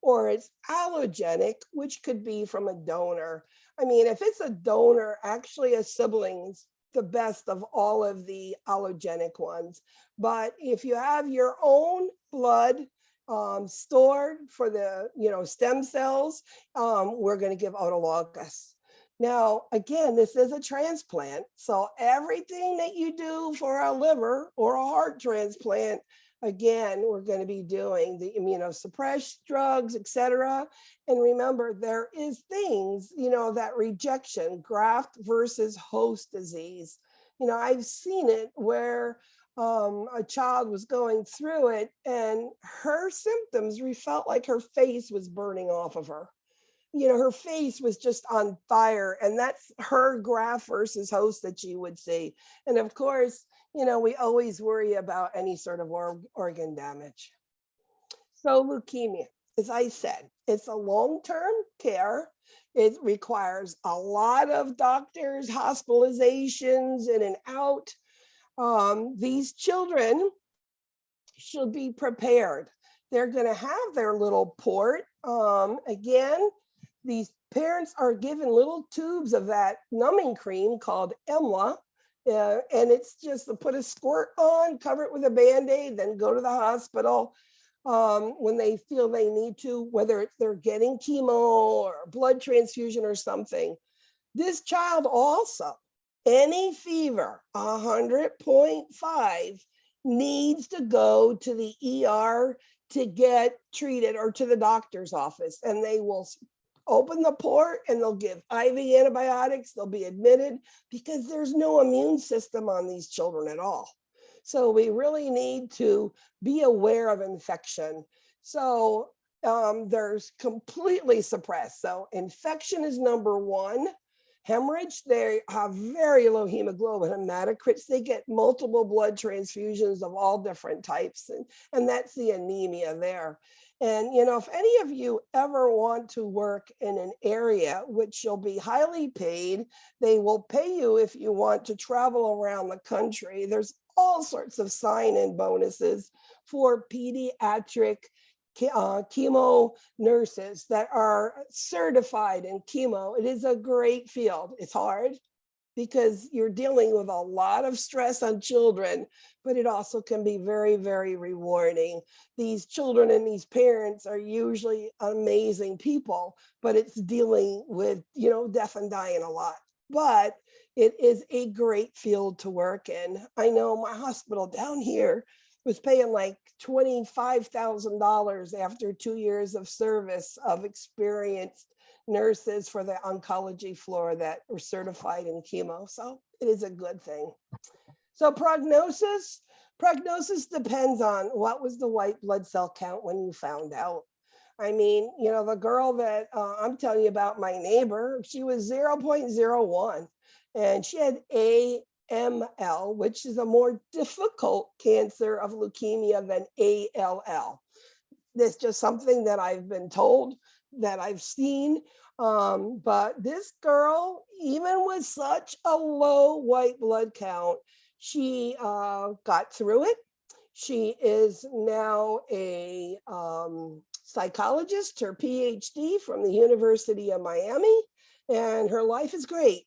[SPEAKER 1] or it's allogenic, which could be from a donor. I mean, if it's a donor, actually a sibling's the best of all of the allogenic ones. But if you have your own blood stored for the stem cells, we're going to give autologous. Now, again, this is a transplant. So everything that you do for a liver or a heart transplant, again, we're going to be doing the immunosuppressed drugs, et cetera. And remember, there is things, that rejection, graft versus host disease. I've seen it where a child was going through it and her symptoms, we felt like her face was burning off of her. Her face was just on fire, and that's her graft versus host that you would see. And of course, we always worry about any sort of organ damage. So leukemia, as I said, it's a long-term care. It requires a lot of doctors, hospitalizations in and out. These children should be prepared. They're going to have their little port. Again, these parents are given little tubes of that numbing cream called EMLA, and it's just to put a squirt on, cover it with a Band-Aid, then go to the hospital when they feel they need to, whether it's they're getting chemo or blood transfusion or something. This child also, any fever, 100.5, needs to go to the ER to get treated, or to the doctor's office, and they will open the port and they'll give IV antibiotics. They'll be admitted because there's no immune system on these children at all. So we really need to be aware of infection. So there's completely suppressed. So infection is number one. Hemorrhage, they have very low hemoglobin. Hematocrits, they get multiple blood transfusions of all different types. And that's the anemia there. And, if any of you ever want to work in an area which you'll be highly paid, they will pay you if you want to travel around the country. There's all sorts of sign-in bonuses for pediatric chemo nurses that are certified in chemo. It is a great field. It's hard because you're dealing with a lot of stress on children, but it also can be very, very rewarding. These children and these parents are usually amazing people, but it's dealing with, death and dying a lot. But it is a great field to work in. I know my hospital down here was paying like $25,000 after 2 years of service of experienced nurses for the oncology floor that were certified in chemo. So it is a good thing. So prognosis depends on what was the white blood cell count when you found out. I mean, the girl that I'm telling you about, my neighbor, she was 0.01 and she had AML, which is a more difficult cancer of leukemia than ALL. That's just something that I've been told, that I've seen. But this girl, even with such a low white blood count, she got through it. She is now a psychologist, her PhD from the University of Miami, and her life is great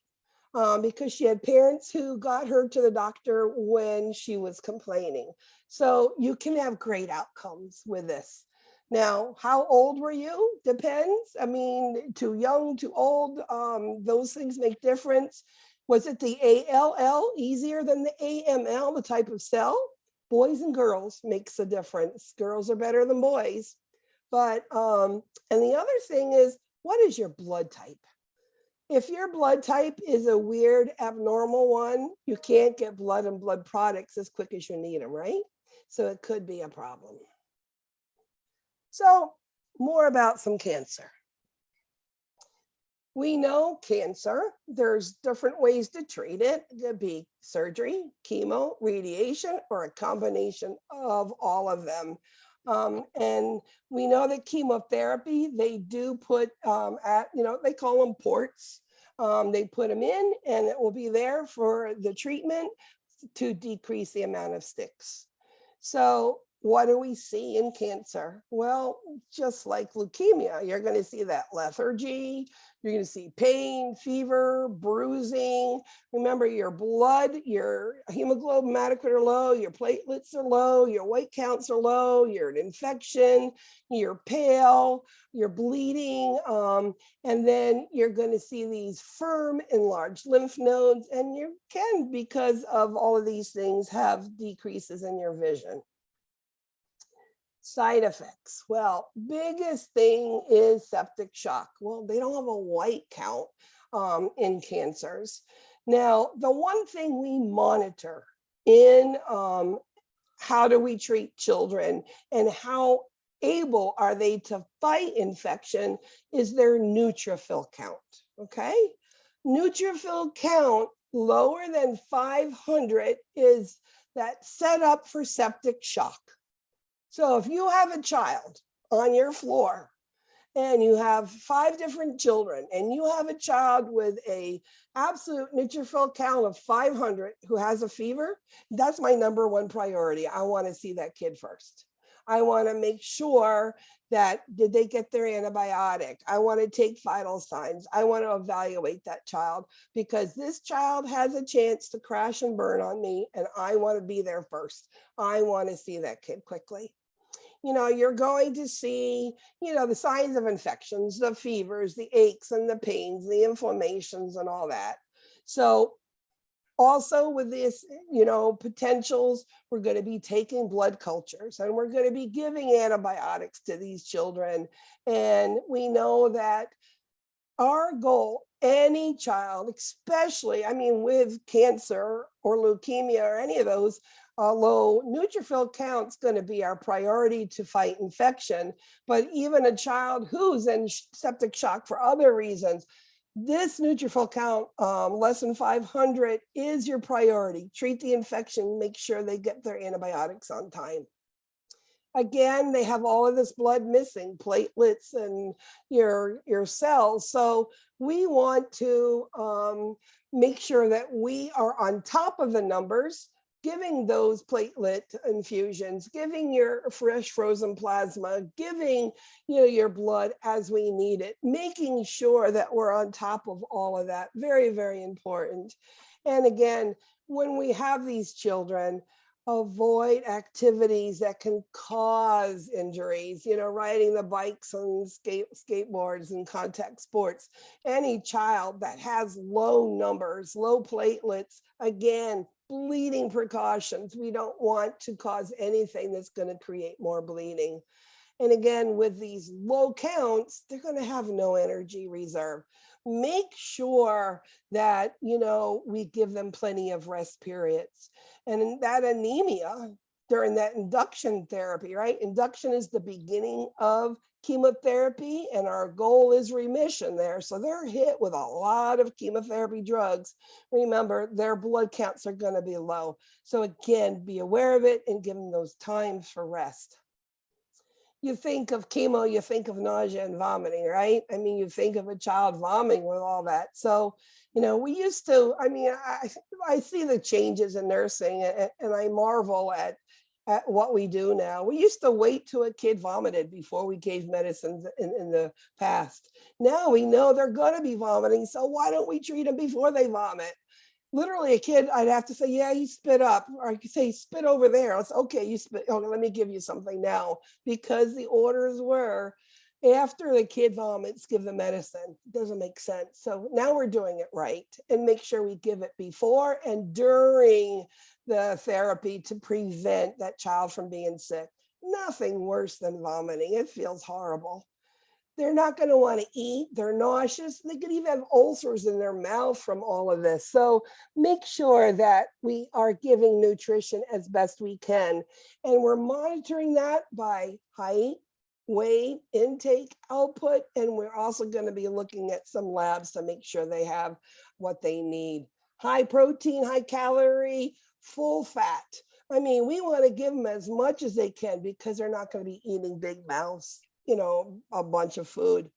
[SPEAKER 1] because she had parents who got her to the doctor when she was complaining. So you can have great outcomes with this. Now, how old were you? Depends. I mean, too young, too old, those things make difference. Was it the ALL easier than the AML, the type of cell? Boys and girls makes a difference. Girls are better than boys. But, and the other thing is, what is your blood type? If your blood type is a weird, abnormal one, you can't get blood and blood products as quick as you need them, right? So it could be a problem. So more about some cancer. We know cancer, there's different ways to treat it. It could be surgery, chemo, radiation, or a combination of all of them. And we know that chemotherapy, they do put they call them ports. They put them in and it will be there for the treatment to decrease the amount of sticks. So what do we see in cancer? Well, just like leukemia, you're going to see that lethargy, you're going to see pain, fever, bruising. Remember, your blood, your hemoglobin are low, your platelets are low, your white counts are low, you're an infection, you're pale, you're bleeding, and then you're going to see these firm enlarged lymph nodes, and you can, because of all of these things, have decreases in your vision. Side effects. Well, biggest thing is septic shock. Well, they don't have a white count in cancers. Now, the one thing we monitor in how do we treat children and how able are they to fight infection is their neutrophil count, okay? Neutrophil count lower than 500 is that set up for septic shock. So if you have a child on your floor and you have 5 different children and you have a child with a absolute neutrophil count of 500 who has a fever, that's my number one priority. I want to see that kid first. I want to make sure that did they get their antibiotic? I want to take vital signs. I want to evaluate that child because this child has a chance to crash and burn on me and I want to be there first. I want to see that kid quickly. You're going to see, the signs of infections, the fevers, the aches and the pains, the inflammations and all that. So also with this, potentials, we're going to be taking blood cultures and we're going to be giving antibiotics to these children. And we know that our goal, any child, especially, with cancer or leukemia or any of those, low neutrophil count's going to be our priority to fight infection. But even a child who's in septic shock for other reasons, this neutrophil count less than 500 is your priority. Treat the infection, make sure they get their antibiotics on time. Again, they have all of this blood missing, platelets and your cells. So we want to make sure that we are on top of the numbers, giving those platelet infusions, giving your fresh frozen plasma, giving your blood as we need it, making sure that we're on top of all of that. Very, very important. And again, when we have these children, avoid activities that can cause injuries, riding the bikes and skateboards and contact sports. Any child that has low numbers, low platelets, again, bleeding precautions. We don't want to cause anything that's going to create more bleeding. And again, with these low counts, they're going to have no energy reserve. Make sure that, we give them plenty of rest periods. And in that anemia during that induction therapy, right? Induction is the beginning of chemotherapy and our goal is remission there. So they're hit with a lot of chemotherapy drugs. Remember, their blood counts are going to be low. So again, be aware of it and give them those times for rest. You think of chemo, you think of nausea and vomiting, right? You think of a child vomiting with all that. So, we used to, I see the changes in nursing and I marvel at what we do now. We used to wait till a kid vomited before we gave medicines in the past. Now we know they're going to be vomiting. So why don't we treat them before they vomit? Literally a kid, I'd have to say, yeah, you spit up, or I could say, spit over there. It's okay, you spit, okay, let me give you something now, because the orders were, after the kid vomits, give the medicine. It doesn't make sense. So now we're doing it right and make sure we give it before and during the therapy to prevent that child from being sick. Nothing worse than vomiting. It feels horrible. They're not going to want to eat. They're nauseous. They could even have ulcers in their mouth from all of this. So make sure that we are giving nutrition as best we can. And we're monitoring that by height, weight, intake, output. And we're also going to be looking at some labs to make sure they have what they need. High protein, high calorie, full fat. We want to give them as much as they can because they're not going to be eating big mouths, a bunch of food.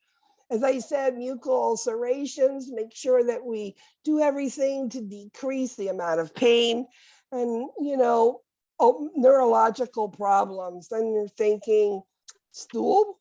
[SPEAKER 1] As I said, mucosal ulcerations, make sure that we do everything to decrease the amount of pain. And, neurological problems, then you're thinking stool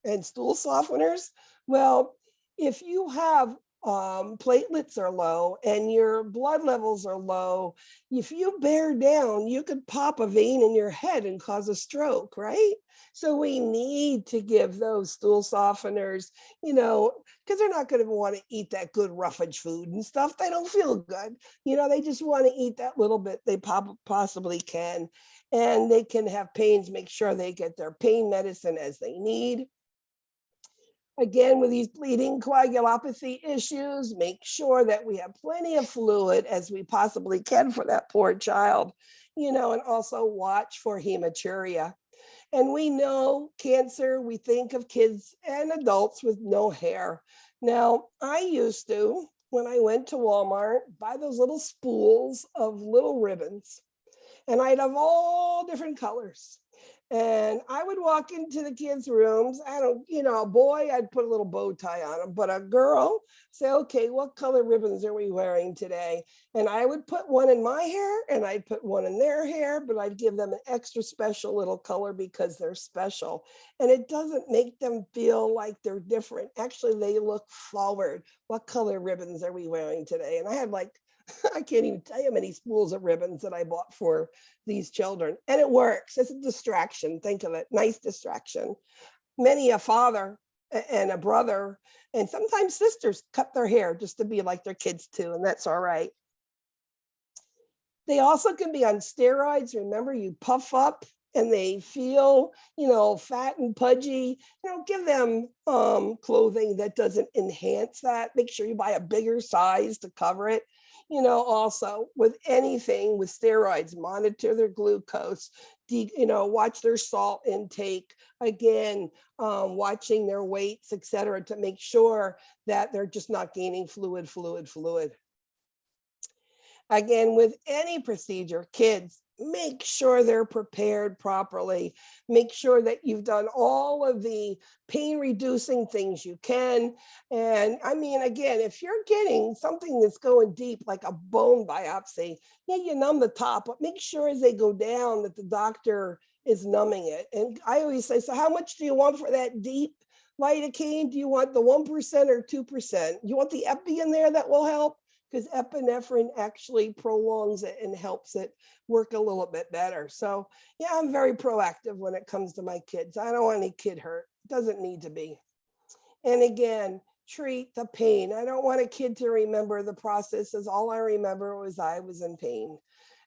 [SPEAKER 1] and stool softeners. Well, if you have platelets are low and your blood levels are low, if you bear down, you could pop a vein in your head and cause a stroke, right? So we need to give those stool softeners, because they're not going to want to eat that good roughage food and stuff. They don't feel good. They just want to eat that little bit they possibly can. And they can have pains, make sure they get their pain medicine as they need. Again, with these bleeding coagulopathy issues, make sure that we have plenty of fluid as we possibly can for that poor child, and also watch for hematuria. And we know cancer, we think of kids and adults with no hair. Now, I used to, when I went to Walmart, buy those little spools of little ribbons, and I'd have all different colors. And I would walk into the kids' rooms. A boy, I'd put a little bow tie on him, but a girl, say, okay, what color ribbons are we wearing today? And I would put one in my hair and I'd put one in their hair, but I'd give them an extra special little color because they're special. And it doesn't make them feel like they're different. Actually, they look forward. What color ribbons are we wearing today? And I had I can't even tell you how many spools of ribbons that I bought for these children. And it works. It's a distraction. Think of it. Nice distraction. Many a father and a brother and sometimes sisters cut their hair just to be like their kids too. And that's all right. They also can be on steroids. Remember, you puff up and they feel, fat and pudgy. Give them clothing that doesn't enhance that. Make sure you buy a bigger size to cover it. Also with anything with steroids, monitor their glucose, watch their salt intake, again, watching their weights, et cetera, to make sure that they're just not gaining fluid. Again, with any procedure, kids, make sure they're prepared properly. Make sure that you've done all of the pain reducing things you can. And again, if you're getting something that's going deep, like a bone biopsy, you numb the top, but make sure as they go down that the doctor is numbing it. And I always say, so how much do you want for that deep lidocaine? Do you want the 1% or 2%? You want the epi in there that will help? Because epinephrine actually prolongs it and helps it work a little bit better. So yeah, I'm very proactive when it comes to my kids. I don't want any kid hurt. Doesn't need to be. And again, treat the pain. I don't want a kid to remember the process as all I remember was I was in pain.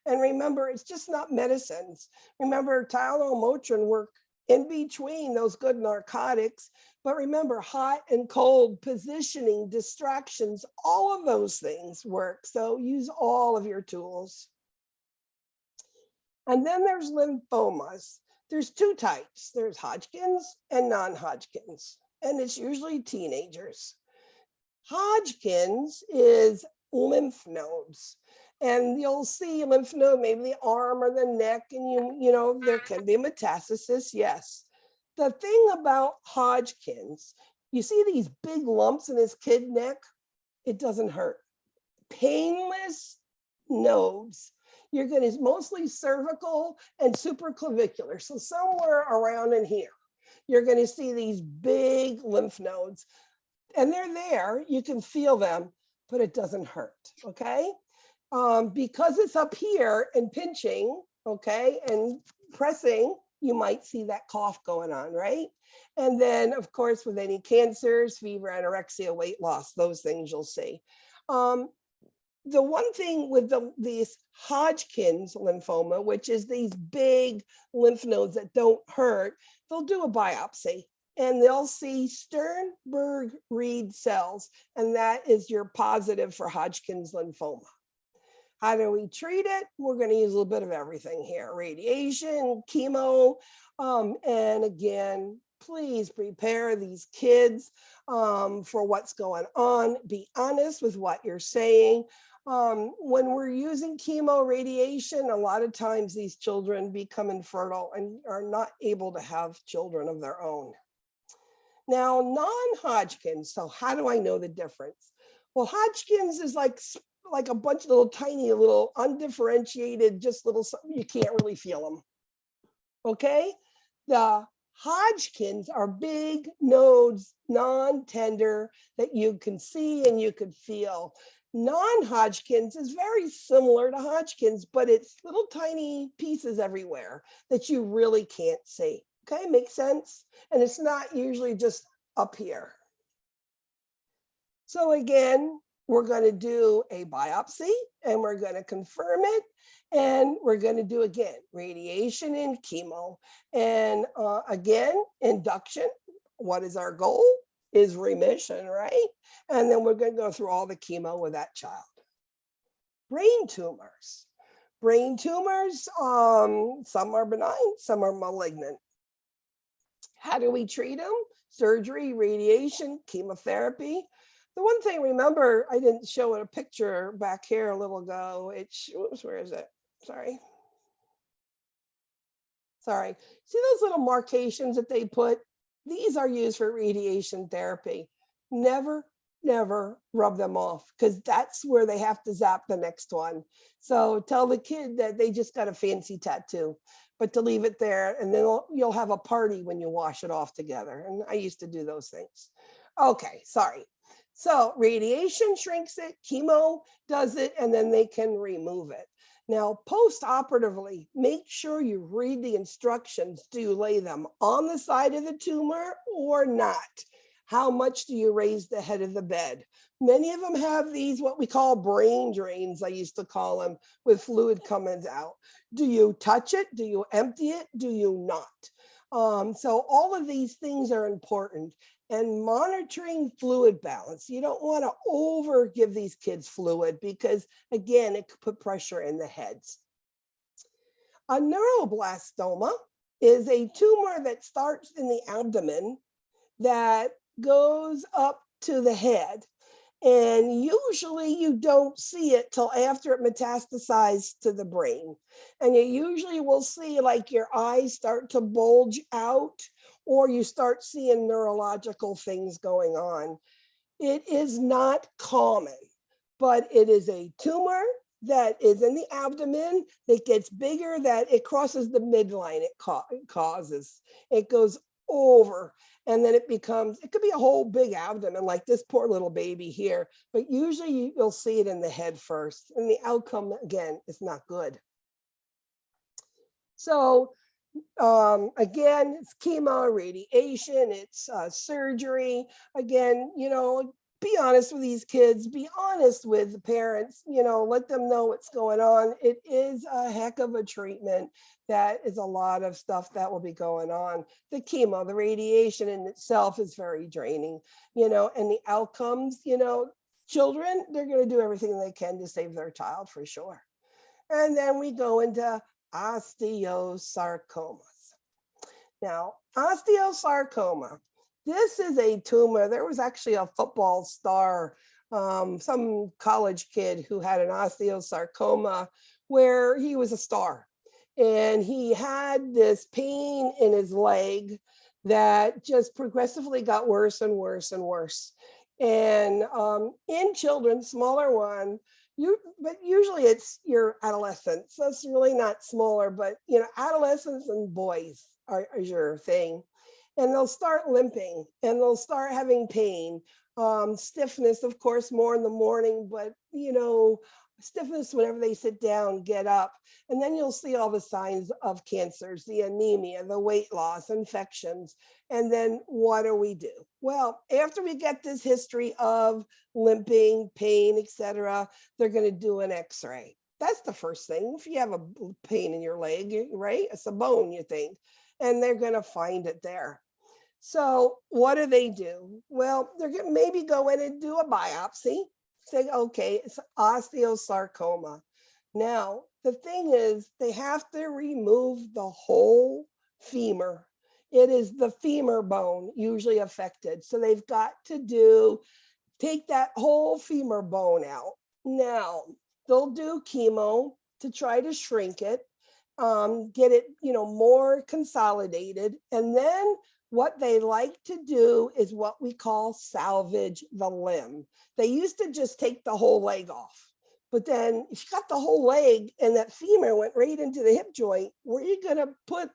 [SPEAKER 1] And remember, it's just not medicines. Remember, Tylenol, Motrin work in between those good narcotics. But remember, hot and cold, positioning, distractions, all of those things work. So use all of your tools. And then there's lymphomas. There's two types. There's Hodgkin's and non-Hodgkin's. And it's usually teenagers. Hodgkin's is lymph nodes. And you'll see lymph node, maybe the arm or the neck, and there can be metastasis, yes. The thing about Hodgkin's, you see these big lumps in his kid neck, it doesn't hurt. Painless nodes. You're going to mostly cervical and supraclavicular. So somewhere around in here, you're going to see these big lymph nodes. And they're there, you can feel them, but it doesn't hurt, okay? Because it's up here and pinching, okay, and pressing, you might see that cough going on, right? And then, of course, with any cancers, fever, anorexia, weight loss, those things you'll see. The one thing with these Hodgkin's lymphoma, which is these big lymph nodes that don't hurt, they'll do a biopsy and they'll see Sternberg Reed cells, and that is your positive for Hodgkin's lymphoma. How do we treat it? We're going to use a little bit of everything here: radiation, chemo, and again, please prepare these kids for what's going on. Be honest with what you're saying. When we're using chemo radiation, a lot of times these children become infertile and are not able to have children of their own. Now, non-Hodgkin's, so how do I know the difference? Well, Hodgkin's is like a bunch of little tiny little undifferentiated, just little, you can't really feel them. Okay? The Hodgkin's are big nodes, non-tender, that you can see and you can feel. Non-Hodgkin's is very similar to Hodgkin's, but it's little tiny pieces everywhere that you really can't see. Okay, makes sense? And it's not usually just up here. So again, we're going to do a biopsy and we're going to confirm it. And we're going to do again radiation and chemo. And again, induction. What is our goal? Is remission, right? And then we're going to go through all the chemo with that child. Brain tumors. Brain tumors, some are benign, some are malignant. How do we treat them? Surgery, radiation, chemotherapy. The one thing, remember, I didn't show a picture back here a little ago. Oops, where is it? Sorry. See those little markations that they put? These are used for radiation therapy. Never, never rub them off, because that's where they have to zap the next one. So tell the kid that they just got a fancy tattoo, but to leave it there, and then you'll have a party when you wash it off together. And I used to do those things. Okay, sorry. So radiation shrinks it, chemo does it, and then they can remove it. Now, post-operatively, make sure you read the instructions. Do you lay them on the side of the tumor or not? How much do you raise the head of the bed? Many of them have these, what we call brain drains, I used to call them, with fluid coming out. Do you touch it? Do you empty it? Do you not? So all of these things are important. And monitoring fluid balance. You don't want to over give these kids fluid because, again, it could put pressure in the heads. A neuroblastoma is a tumor that starts in the abdomen that goes up to the head. And usually you don't see it till after it metastasizes to the brain. And you usually will see like your eyes start to bulge out, or you start seeing neurological things going on. It is not common, but it is a tumor that is in the abdomen that gets bigger, that it crosses the midline, it causes. It goes over, and then it could be a whole big abdomen like this poor little baby here, but usually you'll see it in the head first, and the outcome, again, is not good. So again, it's chemo, radiation, it's surgery. Again, be honest with these kids, be honest with the parents, let them know what's going on. It is a heck of a treatment. That is a lot of stuff that will be going on. The chemo, the radiation in itself is very draining, and the outcomes, children, they're going to do everything they can to save their child for sure. And then we go into osteosarcomas. Now, osteosarcoma, this is a tumor. There was actually a football star, some college kid who had an osteosarcoma where he was a star. And he had this pain in his leg that just progressively got worse and worse and worse. And in children, smaller one, but usually it's your adolescents. So it's really not smaller, but adolescents and boys is your thing. And they'll start limping and they'll start having pain. Stiffness, of course, more in the morning, but stiffness whenever they sit down, get up. And then you'll see all the signs of cancers, the anemia, the weight loss, infections. And then what do? Well, after we get this history of limping, pain, etc., they're going to do an x-ray. That's the first thing. If you have a pain in your leg, right? It's a bone, you think, and they're going to find it there. So what do? Well, they're going to maybe go in and do a biopsy. Say, okay, it's osteosarcoma. Now, the thing is, they have to remove the whole femur. It is the femur bone usually affected. So they've got to take that whole femur bone out. Now, they'll do chemo to try to shrink it, get it, more consolidated. And then what they like to do is what we call salvage the limb. They used to just take the whole leg off. But then if you got the whole leg and that femur went right into the hip joint, where are you going to put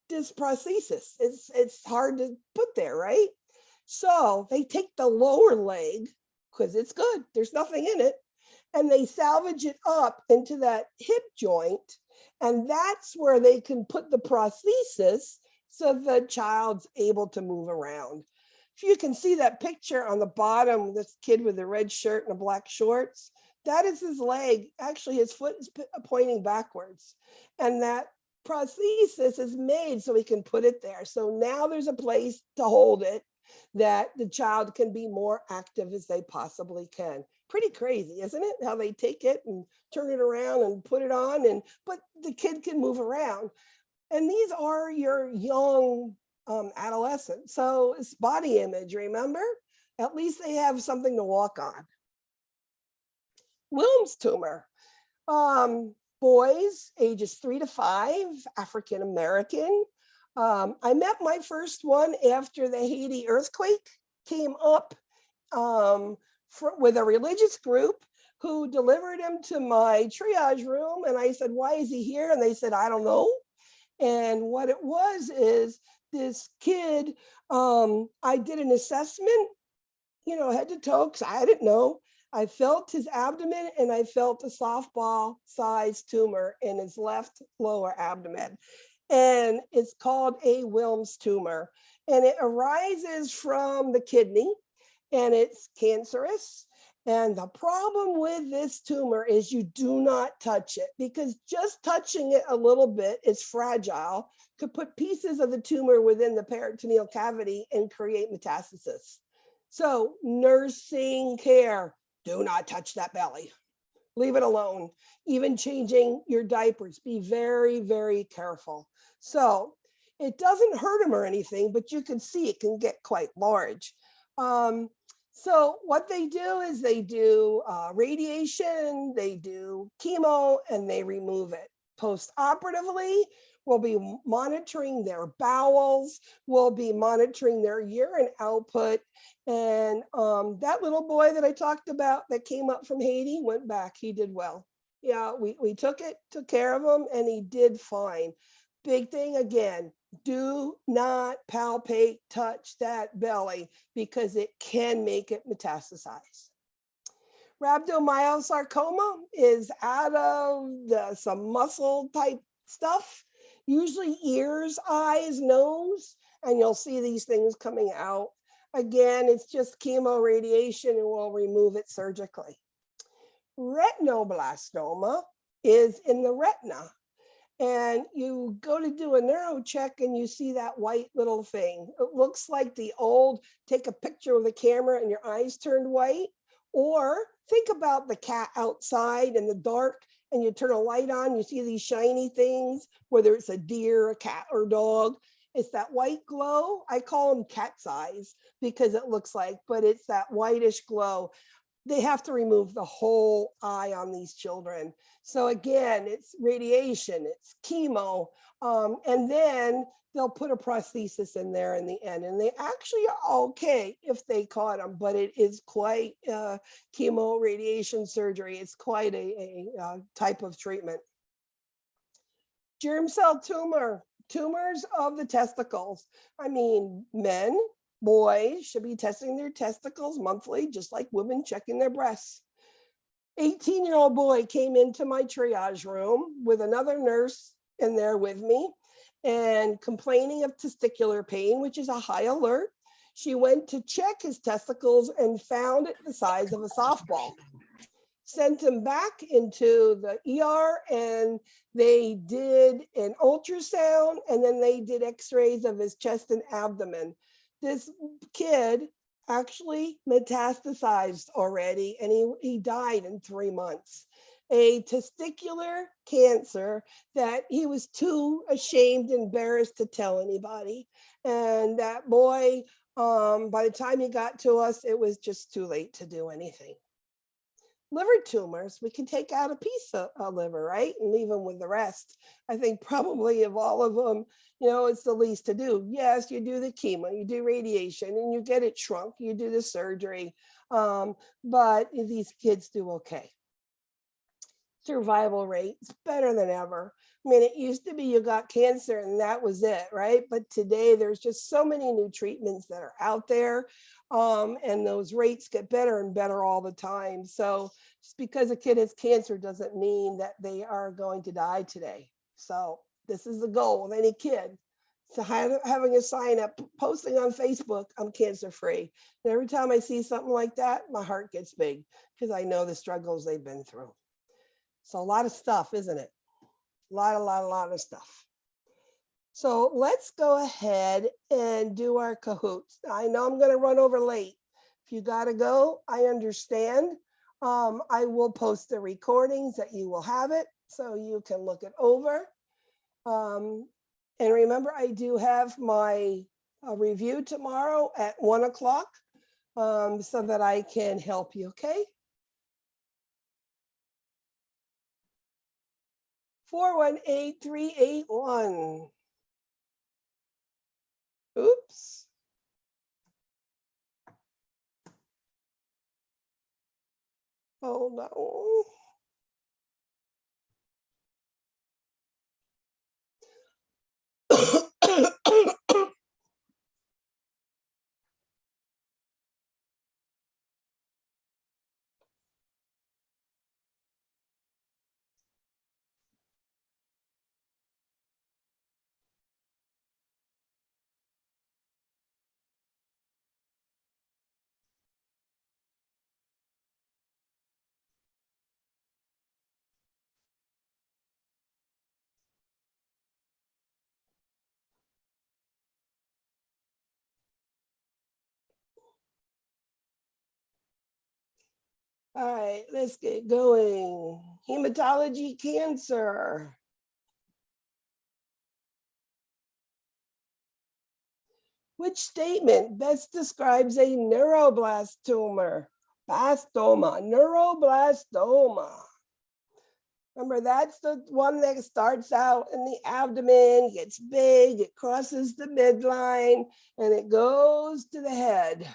[SPEAKER 1] this prosthesis? It's hard to put there, right? So they take the lower leg because it's good. There's nothing in it. And they salvage it up into that hip joint. And that's where they can put the prosthesis so the child's able to move around. If you can see that picture on the bottom, this kid with the red shirt and the black shorts, that is his leg. Actually, his foot is pointing backwards. And that prosthesis is made so he can put it there. So now there's a place to hold it that the child can be more active as they possibly can. Pretty crazy, isn't it? How they take it and turn it around and put it on, but the kid can move around. And these are your young adolescents. So it's body image, remember? At least they have something to walk on. Wilms tumor. Boys, ages 3 to 5, African American. I met my first one after the Haiti earthquake came up with a religious group who delivered him to my triage room. And I said, why is he here? And they said, I don't know. And what it was is this kid, I did an assessment, head to toe, because I didn't know. I felt his abdomen and I felt a softball sized tumor in his left lower abdomen. And it's called a Wilms tumor. And it arises from the kidney and it's cancerous. And the problem with this tumor is you do not touch it, because just touching it a little bit, it's fragile, could put pieces of the tumor within the peritoneal cavity and create metastasis. So nursing care, do not touch that belly. Leave it alone. Even changing your diapers, be very, very careful. So it doesn't hurt them or anything, but you can see it can get quite large. So what they do is they do radiation, they do chemo, and they remove it. Post-operatively, we'll be monitoring their bowels, we'll be monitoring their urine output. And that little boy that I talked about that came up from Haiti went back, he did well. Yeah, we took care of him, and he did fine. Big thing again, do not palpate, touch that belly, because it can make it metastasize. Rhabdomyosarcoma is out of some muscle type stuff, usually ears, eyes, nose, and you'll see these things coming out. Again, it's just chemo radiation and we'll remove it surgically. Retinoblastoma is in the retina. And you go to do a neuro check and you see that white little thing. It looks like the old, take a picture with a camera and your eyes turned white. Or think about the cat outside in the dark and you turn a light on, you see these shiny things, whether it's a deer, a cat, or dog. It's that white glow. I call them cat's eyes because it looks like, but it's that whitish glow. They have to remove the whole eye on these children. So again, it's radiation, it's chemo, and then they'll put a prosthesis in there in the end. And they actually are okay if they caught them, but it is quite chemo radiation surgery. It's quite a type of treatment. Germ cell tumor, tumors of the testicles. I mean, men, boys should be testing their testicles monthly, just like women checking their breasts. 18-year-old boy came into my triage room with another nurse in there with me and complaining of testicular pain, which is a high alert. She went to check his testicles and found it the size of a softball. Sent him back into the ER and they did an ultrasound and then they did x-rays of his chest and abdomen. This kid actually metastasized already and he died in 3 months. A testicular cancer that he was too ashamed, embarrassed to tell anybody. And that boy, by the time he got to us, it was just too late to do anything. liver tumors, we can take out a piece of a liver, right? And leave them with the rest. I think probably of all of them, it's the least to do. Yes, you do the chemo, you do radiation, and you get it shrunk, you do the surgery. But these kids do okay. Survival rate's better than ever. I mean, it used to be you got cancer and that was it, right? But today there's just so many new treatments that are out there, and those rates get better and better all the time. So just because a kid has cancer doesn't mean that they are going to die today. So this is the goal of any kid. So having a sign up, posting on Facebook, I'm cancer free. And every time I see something like that, my heart gets big because I know the struggles they've been through. So a lot of stuff, isn't it? A lot of stuff. So let's go ahead and do our cahoots. I know I'm going to run over late. If you got to go, I understand. I will post the recordings that you will have it so you can look it over. And remember, I do have my review tomorrow at 1 o'clock so that I can help you, okay? 418381. Oops. Oh no. All right, let's get going. Hematology cancer. Which statement best describes a neuroblastoma? Neuroblastoma. Remember, that's the one that starts out in the abdomen, gets big, it crosses the midline, and it goes to the head.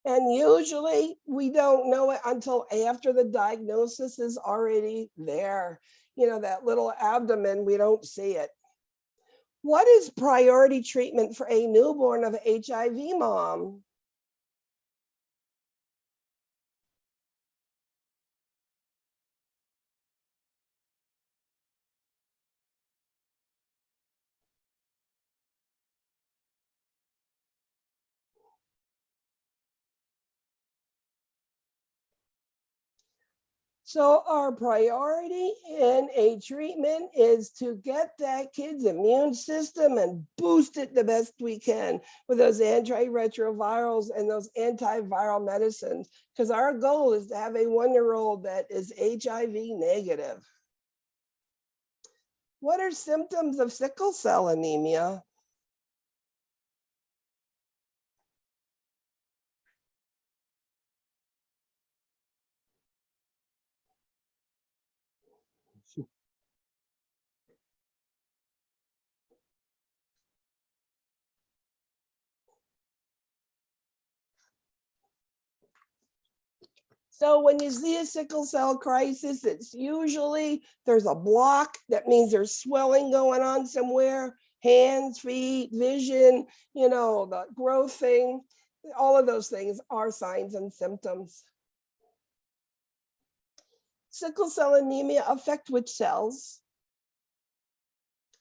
[SPEAKER 1] And usually we don't know it until after the diagnosis is already there. That little abdomen, we don't see it. What is priority treatment for a newborn of HIV mom? So our priority in a treatment is to get that kid's immune system and boost it the best we can with those antiretrovirals and those antiviral medicines, because our goal is to have a 1-year-old that is HIV negative. What are symptoms of sickle cell anemia? So when you see a sickle cell crisis, it's usually there's a block. That means there's swelling going on somewhere, hands, feet, vision, the growth thing. All of those things are signs and symptoms. Sickle cell anemia affect which cells?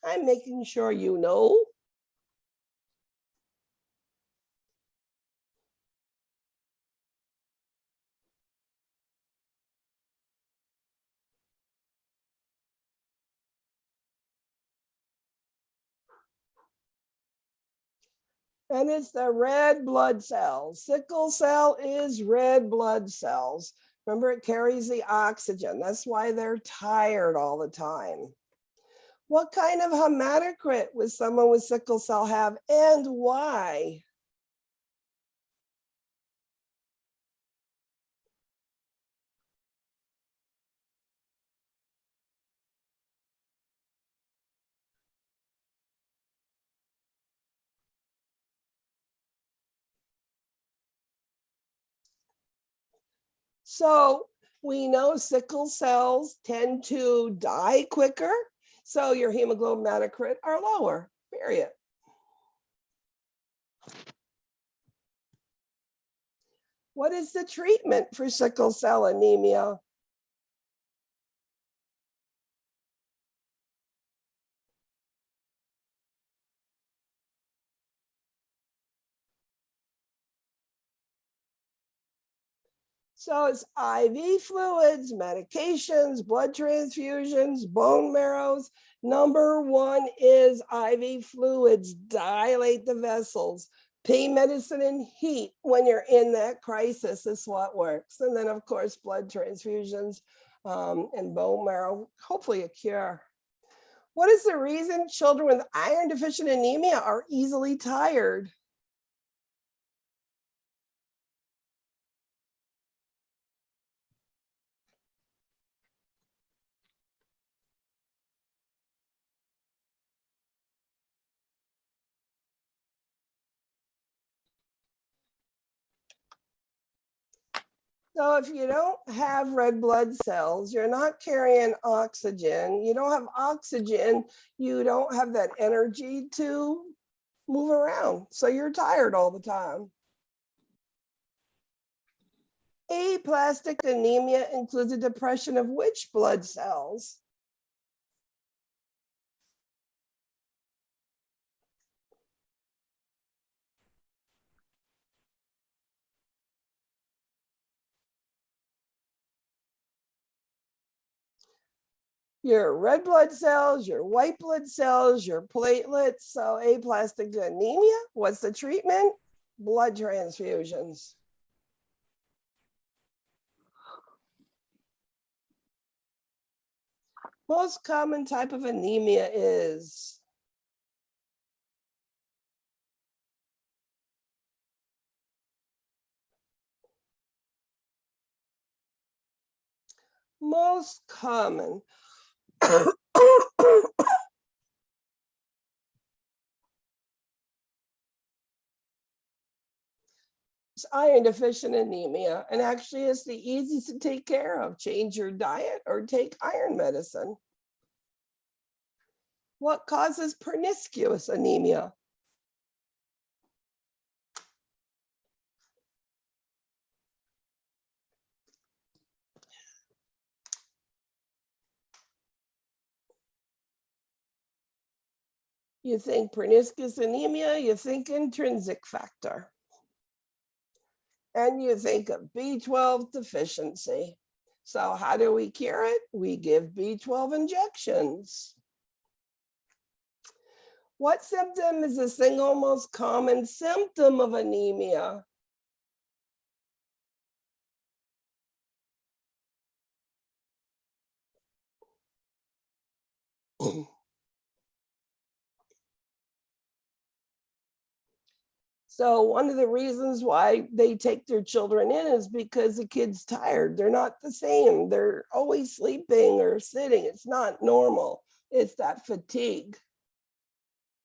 [SPEAKER 1] I'm making sure you know. And it's the red blood cells. Sickle cell is red blood cells. Remember, it carries the oxygen. That's why they're tired all the time. What kind of hematocrit would someone with sickle cell have and why? So we know sickle cells tend to die quicker, so your hemoglobin hematocrit are lower, period. What is the treatment for sickle cell anemia? So it's IV fluids, medications, blood transfusions, bone marrows. Number one is IV fluids, dilate the vessels. Pain medicine and heat when you're in that crisis is what works. And then, of course, blood transfusions and bone marrow, hopefully a cure. What is the reason children with iron deficient anemia are easily tired? So if you don't have red blood cells, you're not carrying oxygen. You don't have oxygen, you don't have that energy to move around. So you're tired all the time. Aplastic anemia includes a depression of which blood cells? Your red blood cells, your white blood cells, your platelets. So aplastic anemia, what's the treatment? Blood transfusions. Most common type of anemia is most common. It's iron deficient anemia, and actually it's the easiest to take care of. Change your diet or take iron medicine. What causes pernicious anemia? You think pernicious anemia, you think intrinsic factor, and you think of B12 deficiency. So how do we cure it? We give B12 injections. What symptom is the single most common symptom of anemia? So one of the reasons why they take their children in is because the kid's tired. They're not the same. They're always sleeping or sitting. It's not normal. It's that fatigue.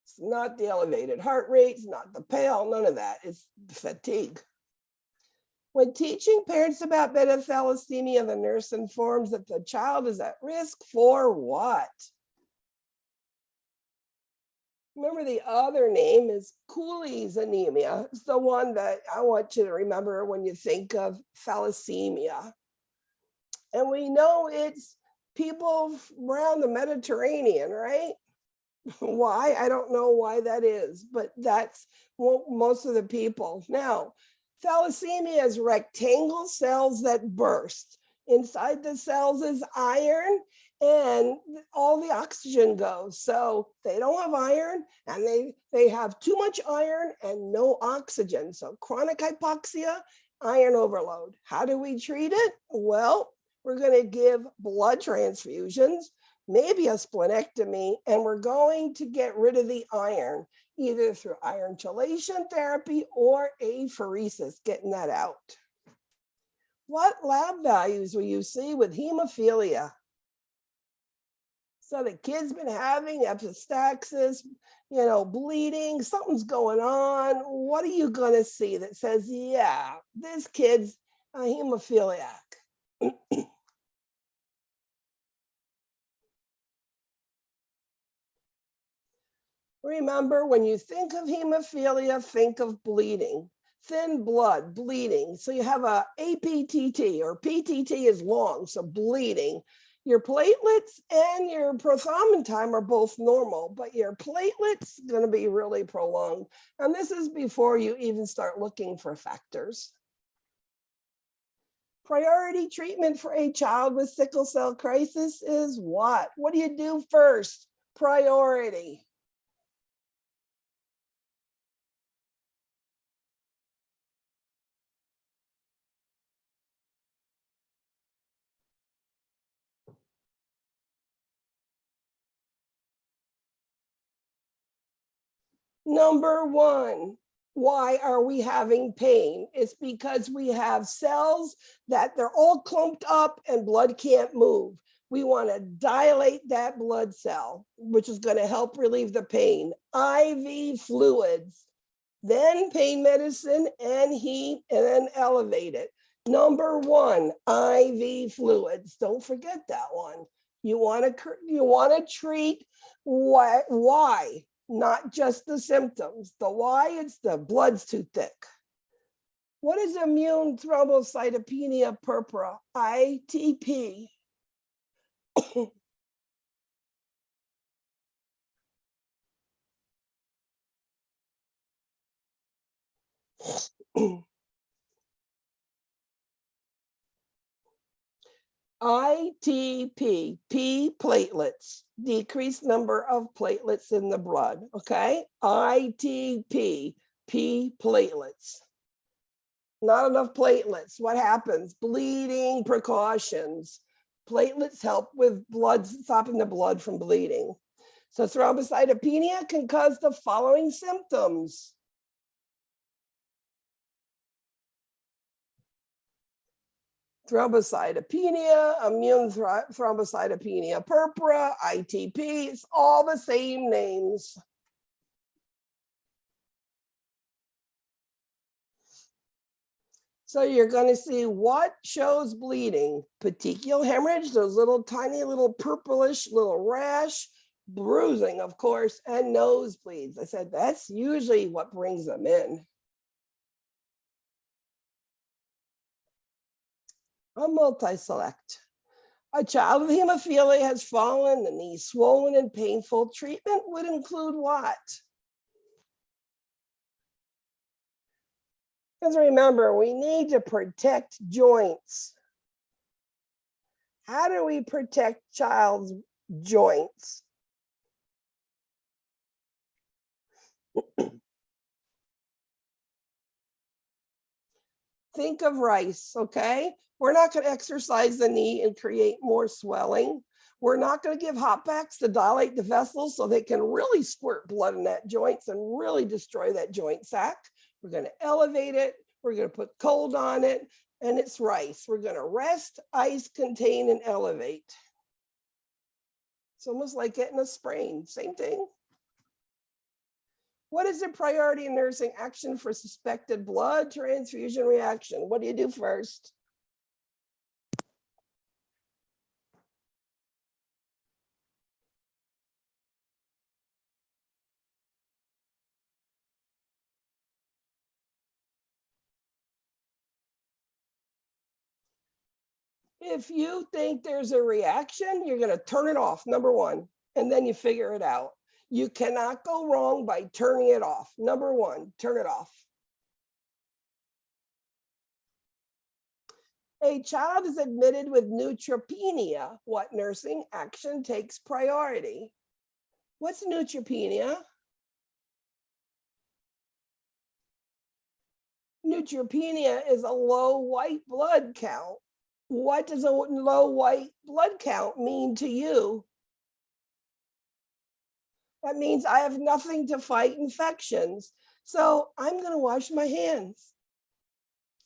[SPEAKER 1] It's not the elevated heart rate. It's not the pale. None of that. It's fatigue. When teaching parents about beta thalassemia, the nurse informs that the child is at risk for what? Remember, the other name is Cooley's anemia. It's the one that I want you to remember when you think of thalassemia. And we know it's people around the Mediterranean, right? Why? I don't know why that is, but that's most of the people. Now, thalassemia is rectangle cells that burst. Inside the cells is iron, and all the oxygen goes. So they don't have iron, and they have too much iron and no oxygen. So chronic hypoxia, iron overload. How do we treat it? Well, we're going to give blood transfusions. maybe a splenectomy, and we're going to get rid of the iron, either through iron chelation therapy or apheresis, getting that out. What lab values will you see with hemophilia? So the kid's been having epistaxis, bleeding, something's going on. What are you going to see that says, yeah, this kid's a hemophiliac? Remember, when you think of hemophilia, think of bleeding, thin blood, bleeding. So you have a APTT, or PTT is long, so bleeding. Your platelets and your prothrombin time are both normal, but your platelets going to be really prolonged. And this is before you even start looking for factors. Priority treatment for a child with sickle cell crisis is what? What do you do first? Priority. Number one, why are we having pain? It's because we have cells that they're all clumped up and blood can't move. We want to dilate that blood cell, which is going to help relieve the pain. IV fluids, then pain medicine and heat, and then elevate it. Number one, IV fluids. Don't forget that one. You want to treat why, not just the symptoms. The why, it's the blood's too thick. What is immune thrombocytopenia purpura, ITP? ITP, P platelets, decreased number of platelets in the blood, okay? ITP, P platelets. Not enough platelets, what happens? Bleeding precautions. Platelets help with blood, stopping the blood from bleeding. So thrombocytopenia can cause the following symptoms. Thrombocytopenia, immune thrombocytopenia purpura, ITP, it's all the same names. So you're going to see what shows bleeding. Petechial hemorrhage, those little tiny little purplish little rash, bruising, of course, and nosebleeds. I said that's usually what brings them in. A multi-select. A child with hemophilia has fallen, the knee swollen and painful. Treatment would include what? Because remember, we need to protect joints. How do we protect child's joints? Think of rice, okay? We're not going to exercise the knee and create more swelling. We're not going to give hot packs to dilate the vessels so they can really squirt blood in that joints and really destroy that joint sac. We're going to elevate it. We're going to put cold on it, and it's rice. We're going to rest, ice, contain, and elevate. It's almost like getting a sprain, same thing. What is the priority in nursing action for suspected blood transfusion reaction? What do you do first? If you think there's a reaction, you're going to turn it off, number one, and then you figure it out. You cannot go wrong by turning it off. Number one, turn it off. A child is admitted with neutropenia. What nursing action takes priority? What's neutropenia? Neutropenia is a low white blood count. What does a low white blood count mean to you? That means I have nothing to fight infections. So I'm going to wash my hands.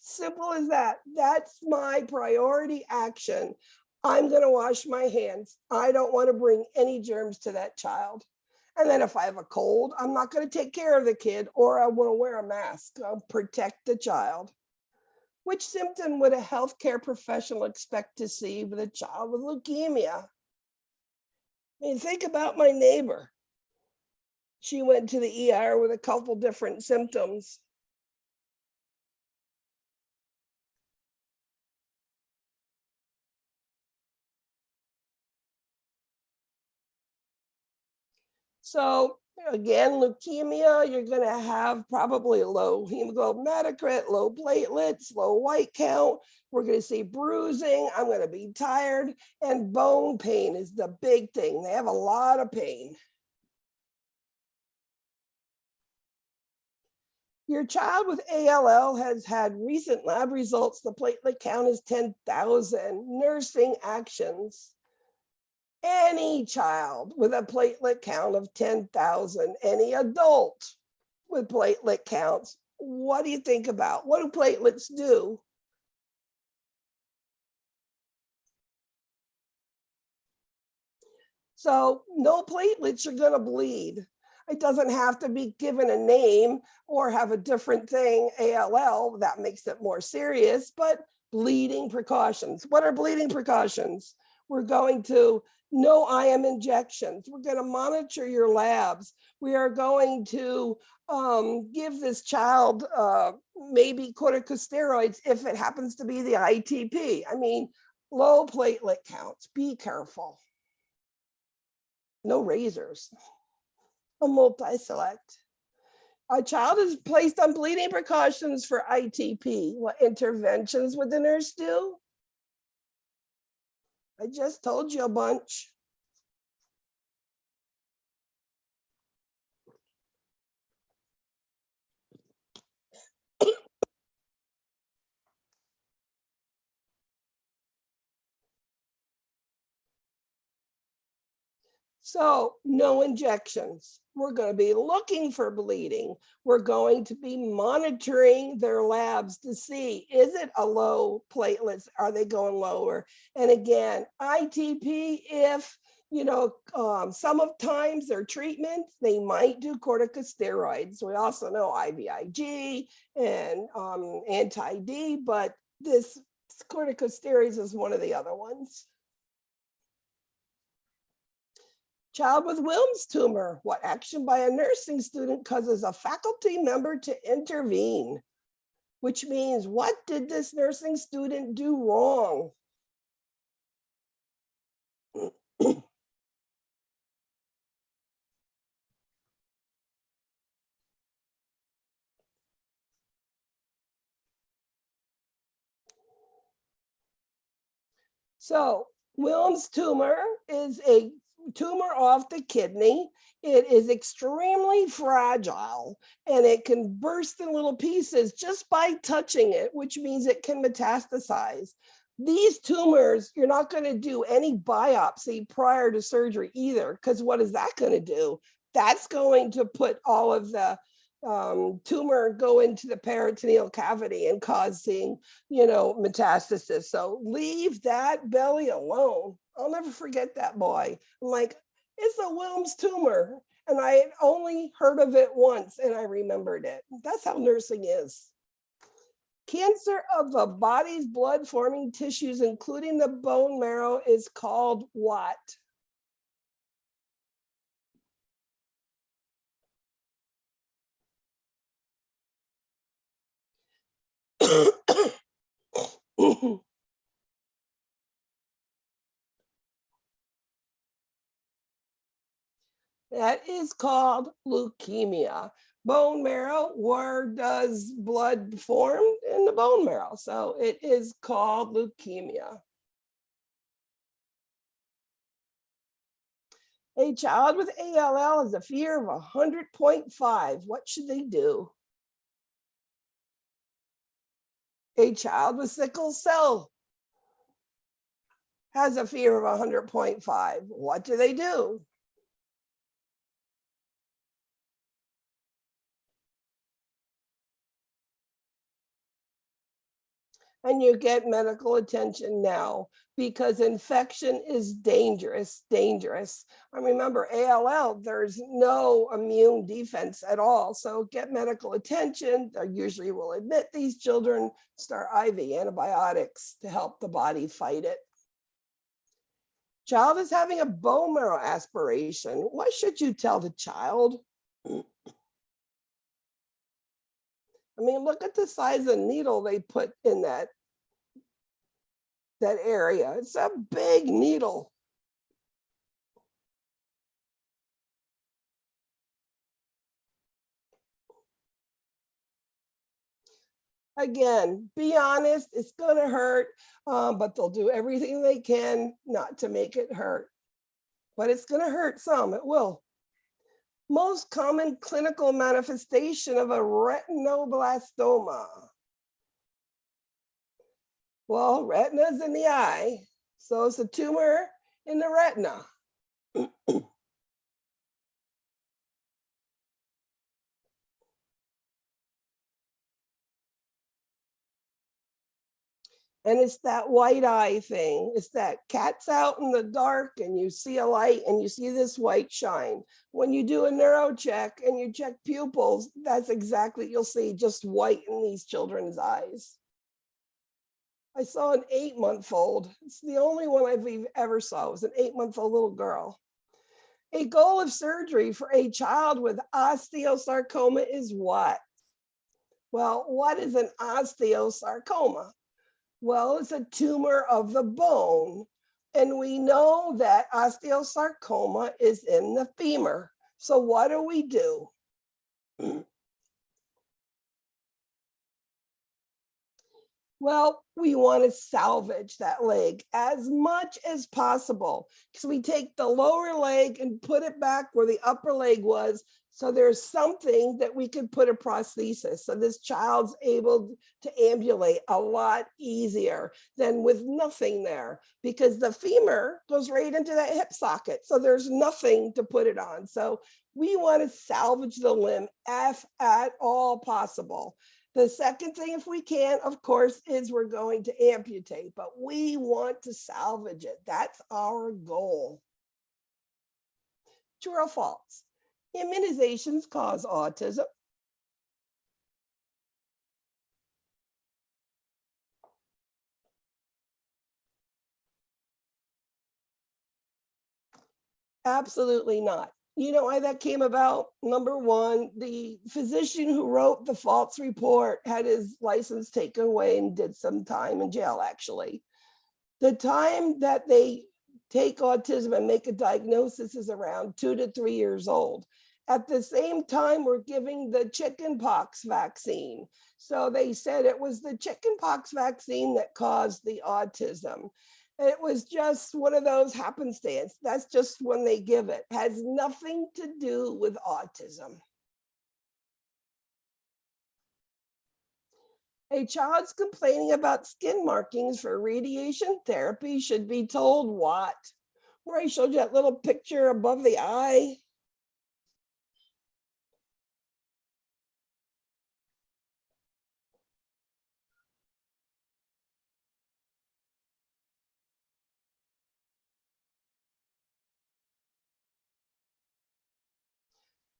[SPEAKER 1] Simple as that. That's my priority action. I'm going to wash my hands. I don't want to bring any germs to that child. And then if I have a cold, I'm not going to take care of the kid, or I want to wear a mask. I'll protect the child. Which symptom would a healthcare professional expect to see with a child with leukemia? I mean, think about my neighbor. She went to the ER with a couple different symptoms. So again, leukemia, you're going to have probably low hemoglobin hematocrit, low platelets, low white count. We're going to see bruising. I'm going to be tired. And bone pain is the big thing. They have a lot of pain. Your child with ALL has had recent lab results. The platelet count is 10,000. Nursing actions. Any child with a platelet count of 10,000, any adult with platelet counts, what do you think about? What do platelets do? So no platelets are going to bleed. It doesn't have to be given a name or have a different thing, ALL, that makes it more serious, but bleeding precautions. What are bleeding precautions? We're going to no IM injections. We're going to monitor your labs. We are going to give this child maybe corticosteroids if it happens to be the ITP. I mean, low platelet counts, be careful. No razors, a multi-select. A child is placed on bleeding precautions for ITP. What interventions would the nurse do? I just told you a bunch. So no injections. We're going to be looking for bleeding. We're going to be monitoring their labs to see, is it a low platelets? Are they going lower? And again, ITP, if some of times their treatments, they might do corticosteroids. We also know IVIG and anti-D, but this corticosteroids is one of the other ones. Child with Wilms tumor. What action by a nursing student causes a faculty member to intervene? Which means, what did this nursing student do wrong? So Wilms tumor is a tumor of the kidney. It is extremely fragile and it can burst in little pieces just by touching it, which means it can metastasize. These tumors, you're not going to do any biopsy prior to surgery either, because what is that going to do? That's going to put all of the tumor go into the peritoneal cavity and causing, metastasis. So leave that belly alone. I'll never forget that boy. I'm like, it's a Wilms tumor. And I had only heard of it once and I remembered it. That's how nursing is. Cancer of the body's blood forming tissues, including the bone marrow, is called what? That is called leukemia. Bone marrow, where does blood form? In the bone marrow. So it is called leukemia. A child with ALL has a fear of 100.5. What should they do? A child with sickle cell has a fear of 100.5. What do they do? and you get medical attention now because infection is dangerous, dangerous. I remember ALL, there's no immune defense at all. So get medical attention. They usually will admit these children, start IV antibiotics to help the body fight it. Child is having a bone marrow aspiration. What should you tell the child? I mean, look at the size of the needle they put in that area. It's a big needle. Again, be honest, it's gonna hurt, but they'll do everything they can not to make it hurt. But it's gonna hurt some, it will. Most common clinical manifestation of a retinoblastoma. Well, retina's in the eye, so it's a tumor in the retina. And it's that white eye thing. It's that cat's out in the dark and you see a light and you see this white shine. When you do a neuro check and you check pupils, that's exactly, you'll see just white in these children's eyes. I saw an 8-month-old. It's the only one I've ever saw. It was an 8-month-old little girl. A goal of surgery for a child with osteosarcoma is what? Well, what is an osteosarcoma? Well, it's a tumor of the bone. And we know that osteosarcoma is in the femur. So what do? Well, we want to salvage that leg as much as possible. So we take the lower leg and put it back where the upper leg was. So there's something that we could put a prosthesis. So this child's able to ambulate a lot easier than with nothing there, because the femur goes right into that hip socket. So there's nothing to put it on. So we want to salvage the limb if at all possible. The second thing, if we can, of course, is we're going to amputate, but we want to salvage it. That's our goal. True or false? Immunizations cause autism. Absolutely not. You know why that came about? Number one, the physician who wrote the false report had his license taken away and did some time in jail, actually. The time that they take autism and make a diagnosis is around 2 to 3 years old. At the same time, we're giving the chickenpox vaccine. So they said it was the chickenpox vaccine that caused the autism. It was just one of those happenstance. That's just when they give it. Has nothing to do with autism. A child's complaining about skin markings for radiation therapy should be told what? Where I showed you that little picture above the eye.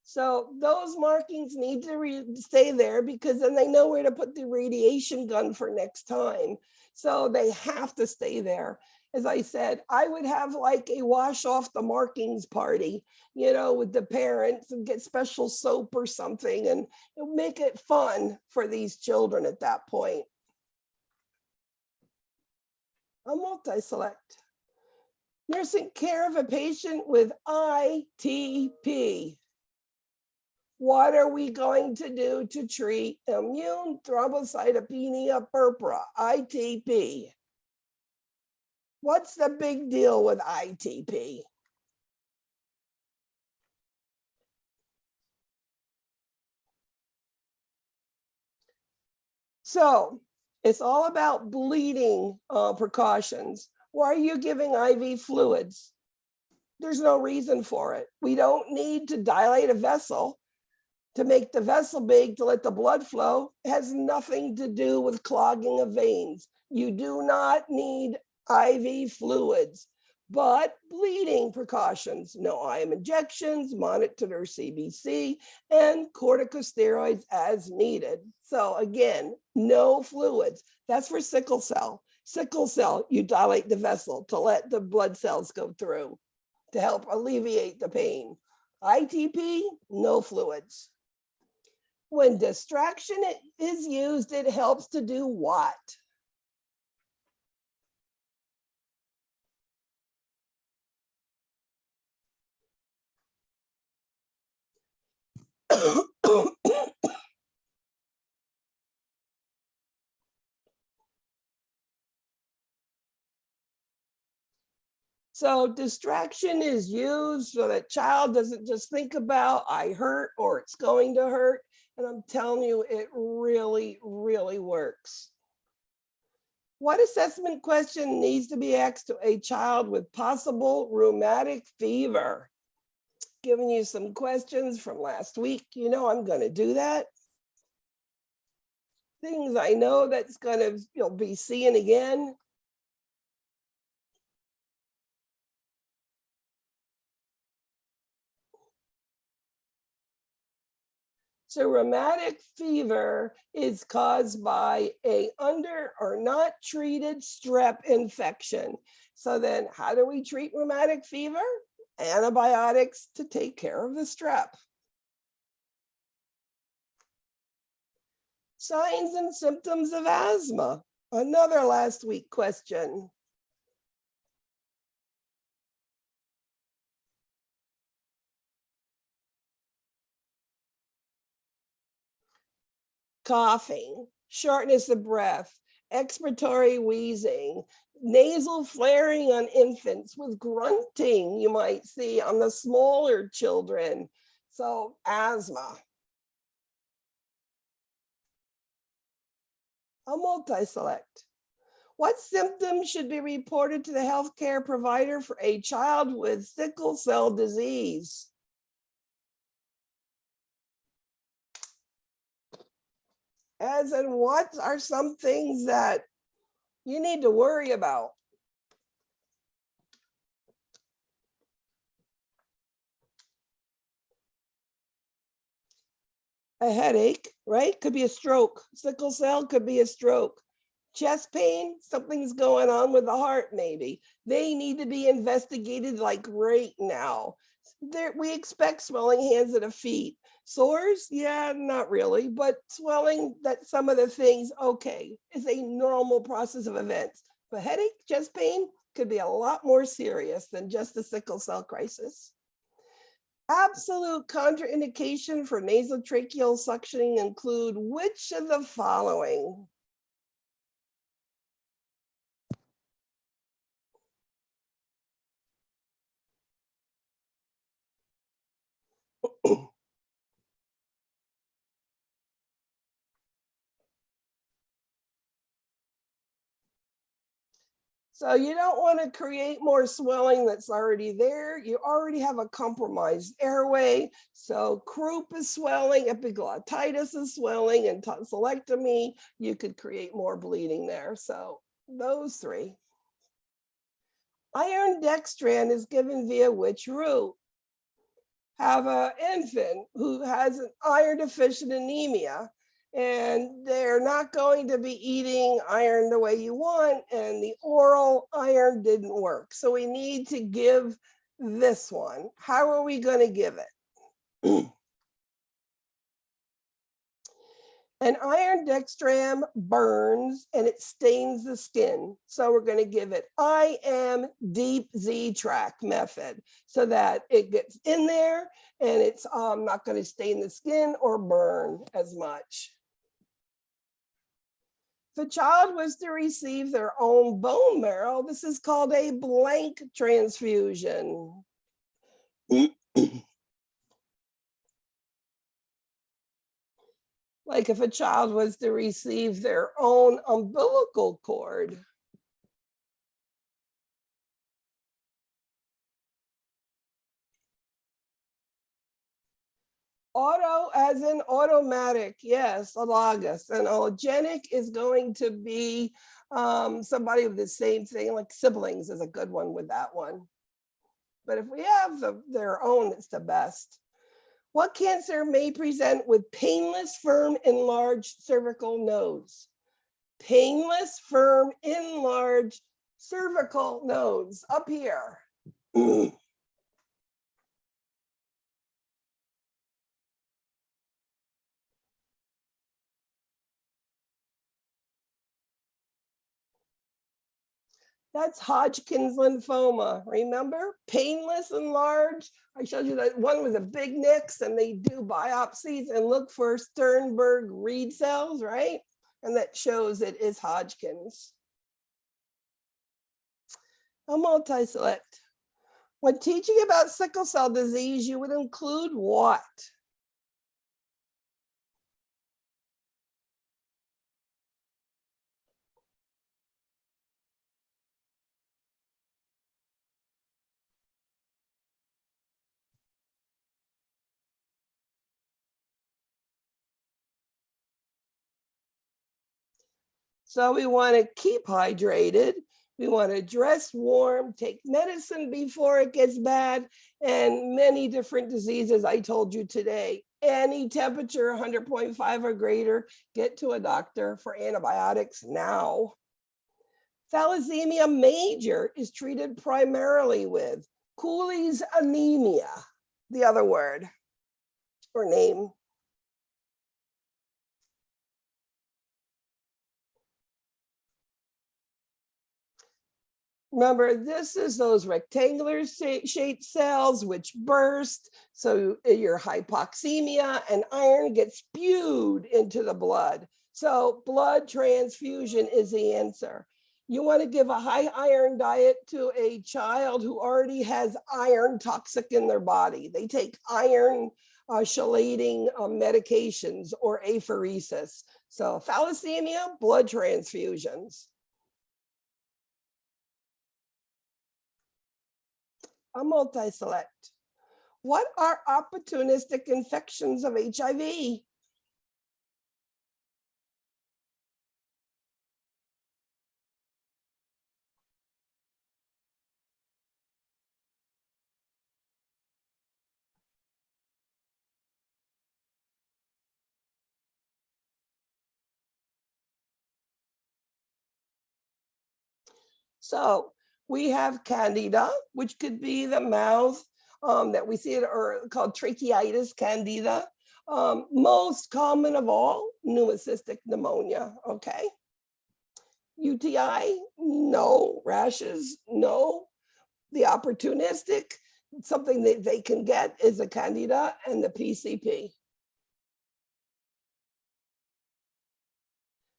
[SPEAKER 1] So those markings need to stay there, because then they know where to put the radiation gun for next time. So they have to stay there. As I said, I would have like a wash off the markings party, you know, with the parents, and get special soap or something, and make it fun for these children at that point. A multi-select. Nursing care of a patient with ITP. What are we going to do to treat immune thrombocytopenia purpura, ITP? What's the big deal with ITP? So it's all about bleeding precautions. Why are you giving IV fluids? There's no reason for it. We don't need to dilate a vessel to make the vessel big to let the blood flow. It has nothing to do with clogging of veins. You do not need IV fluids, but bleeding precautions, no IM injections, monitor CBC, and corticosteroids as needed. So again, no fluids. That's for sickle cell. Sickle cell, you dilate the vessel to let the blood cells go through to help alleviate the pain. ITP, no fluids. When distraction is used, it helps to do what? So distraction is used so that child doesn't just think about I hurt or it's going to hurt. And I'm telling you, it really, really works. What assessment question needs to be asked to a child with possible rheumatic fever? Giving you some questions from last week. You know I'm going to do that. Things I know that's going to be seeing again. So rheumatic fever is caused by a under or not treated strep infection. So then how do we treat rheumatic fever? Antibiotics to take care of the strep. Signs and symptoms of asthma. Another last week question. Coughing, shortness of breath, expiratory wheezing, nasal flaring on infants with grunting you might see on the smaller children. So asthma. I'll multi-select. What symptoms should be reported to the healthcare provider for a child with sickle cell disease? As in, what are some things that you need to worry about? A headache, right? Could be a stroke. Sickle cell could be a stroke. Chest pain, something's going on with the heart, maybe. They need to be investigated like right now. We expect swelling hands and feet. Sores, yeah, not really, but swelling, that some of the things, okay, is a normal process of events. But headache, chest pain could be a lot more serious than just a sickle cell crisis. Absolute contraindication for nasotracheal suctioning include which of the following? So you don't want to create more swelling that's already there. You already have a compromised airway. So croup is swelling, epiglottitis is swelling, and tonsillectomy, you could create more bleeding there. So those three. Iron dextran is given via which route? Have an infant who has an iron deficient anemia, and they're not going to be eating iron the way you want, and the oral iron didn't work. So we need to give this one. How are we going to give it? An iron dextran burns and it stains the skin. So we're going to give it IM deep Z track method so that it gets in there and it's not going to stain the skin or burn as much. If a child was to receive their own bone marrow, this is called a blank transfusion. Like if a child was to receive their own umbilical cord. Auto as in automatic, yes, autologous. And allogenic is going to be somebody with the same thing, like siblings is a good one with that one. But if we have their own, it's the best. What cancer may present with painless, firm, enlarged cervical nodes? Painless, firm, enlarged cervical nodes up here. That's Hodgkin's lymphoma. Remember? Painless and large. I showed you that one with a big nix, and they do biopsies and look for Sternberg reed cells, right? And that shows it is Hodgkin's. A multi-select. When teaching about sickle cell disease, you would include what? So we want to keep hydrated. We want to dress warm, take medicine before it gets bad, and many different diseases I told you today. Any temperature, 100.5 or greater, get to a doctor for antibiotics now. Thalassemia major is treated primarily with Cooley's anemia, the other word or name. Remember, this is those rectangular shaped cells which burst. So your hypoxemia and iron gets spewed into the blood. So blood transfusion is the answer. You want to give a high iron diet to a child who already has iron toxic in their body. They take iron chelating medications or apheresis. So thalassemia, blood transfusions. A multi-select. What are opportunistic infections of HIV? So we have candida, which could be the mouth that we see it, or called tracheitis candida. Most common of all, pneumocystic pneumonia, okay? UTI, no. Rashes, no. The opportunistic, something that they can get is a candida and the PCP.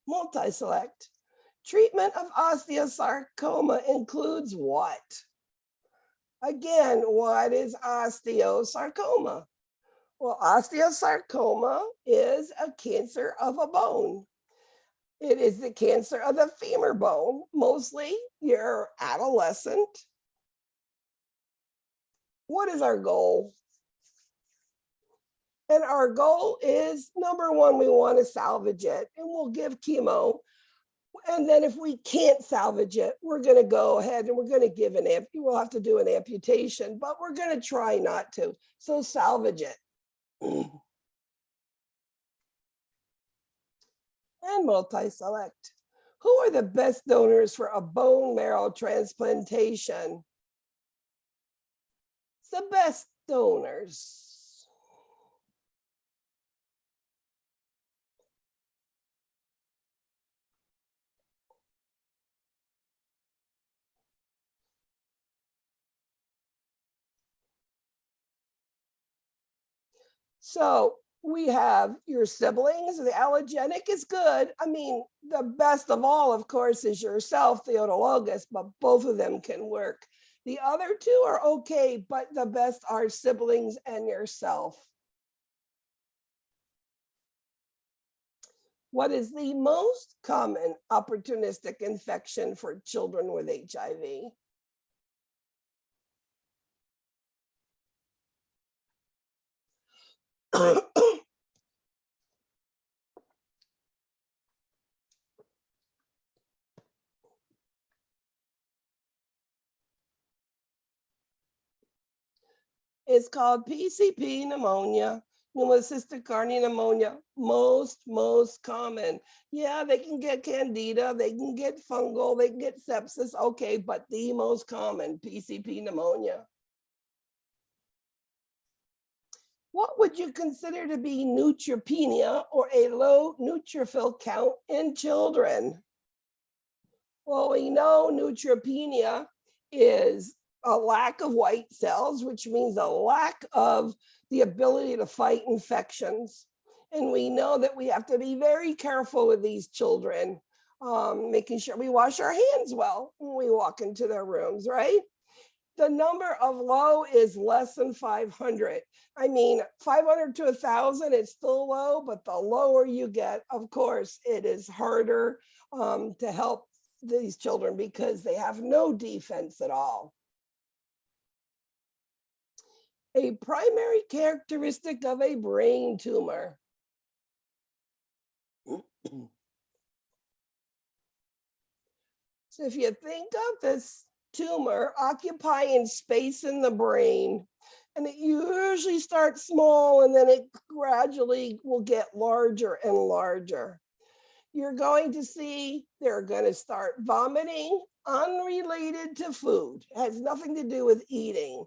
[SPEAKER 1] Multi-select. Treatment of osteosarcoma includes what? Again, what is osteosarcoma? Well, osteosarcoma is a cancer of a bone. It is the cancer of the femur bone. Mostly you're adolescent. What is our goal? And our goal is, number one, we want to salvage it, and we'll give chemo. And then if we can't salvage it, we're going to go ahead and we're going to give we'll have to do an amputation, but we're going to try not to. So salvage it. And multi-select. Who are the best donors for a bone marrow transplantation? The best donors. So we have your siblings. The allogenic is good. I mean, the best of all, of course, is yourself, the autologous, but both of them can work. The other two are okay, but the best are siblings and yourself. What is the most common opportunistic infection for children with HIV? It's called PCP pneumonia, pneumocystic cardiac pneumonia, most common. Yeah, they can get candida, they can get fungal, they can get sepsis, okay, but the most common, PCP pneumonia. What would you consider to be neutropenia or a low neutrophil count in children? Well, we know neutropenia is a lack of white cells, which means a lack of the ability to fight infections. And we know that we have to be very careful with these children, making sure we wash our hands well when we walk into their rooms, right? The number of low is less than 500. I mean, 500 to 1,000, it's still low, but the lower you get, of course, it is harder to help these children because they have no defense at all. A primary characteristic of a brain tumor. So if you think of this tumor occupying space in the brain, and it usually starts small and then it gradually will get larger and larger. You're going to see they're going to start vomiting unrelated to food. It has nothing to do with eating.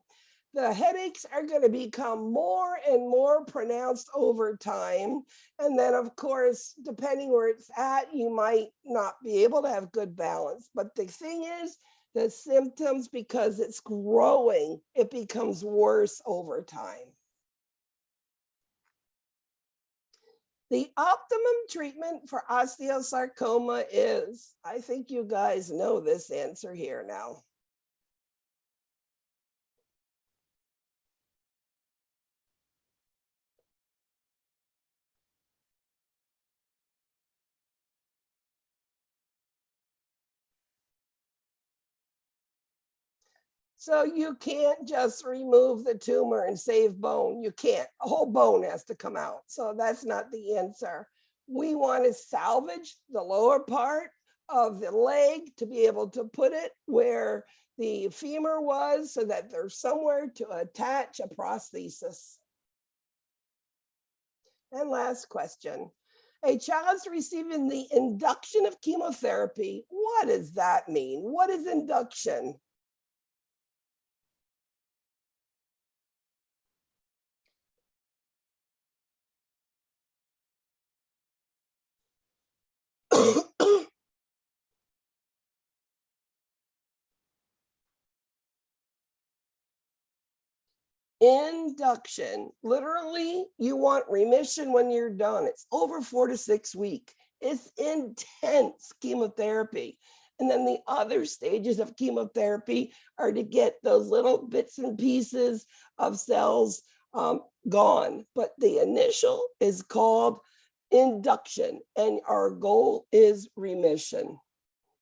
[SPEAKER 1] The headaches are going to become more and more pronounced over time. And then, of course, depending where it's at, you might not be able to have good balance. But the thing is, the symptoms, because it's growing, it becomes worse over time. The optimum treatment for osteosarcoma is, I think you guys know this answer here now. So you can't just remove the tumor and save bone. You can't. A whole bone has to come out. So that's not the answer. We want to salvage the lower part of the leg to be able to put it where the femur was so that there's somewhere to attach a prosthesis. And last question. A child's receiving the induction of chemotherapy. What does that mean? What is induction? Induction, literally, you want remission when you're done. It's over 4 to 6 weeks. It's intense chemotherapy. And then the other stages of chemotherapy are to get those little bits and pieces of cells gone. But the initial is called induction, and our goal is remission.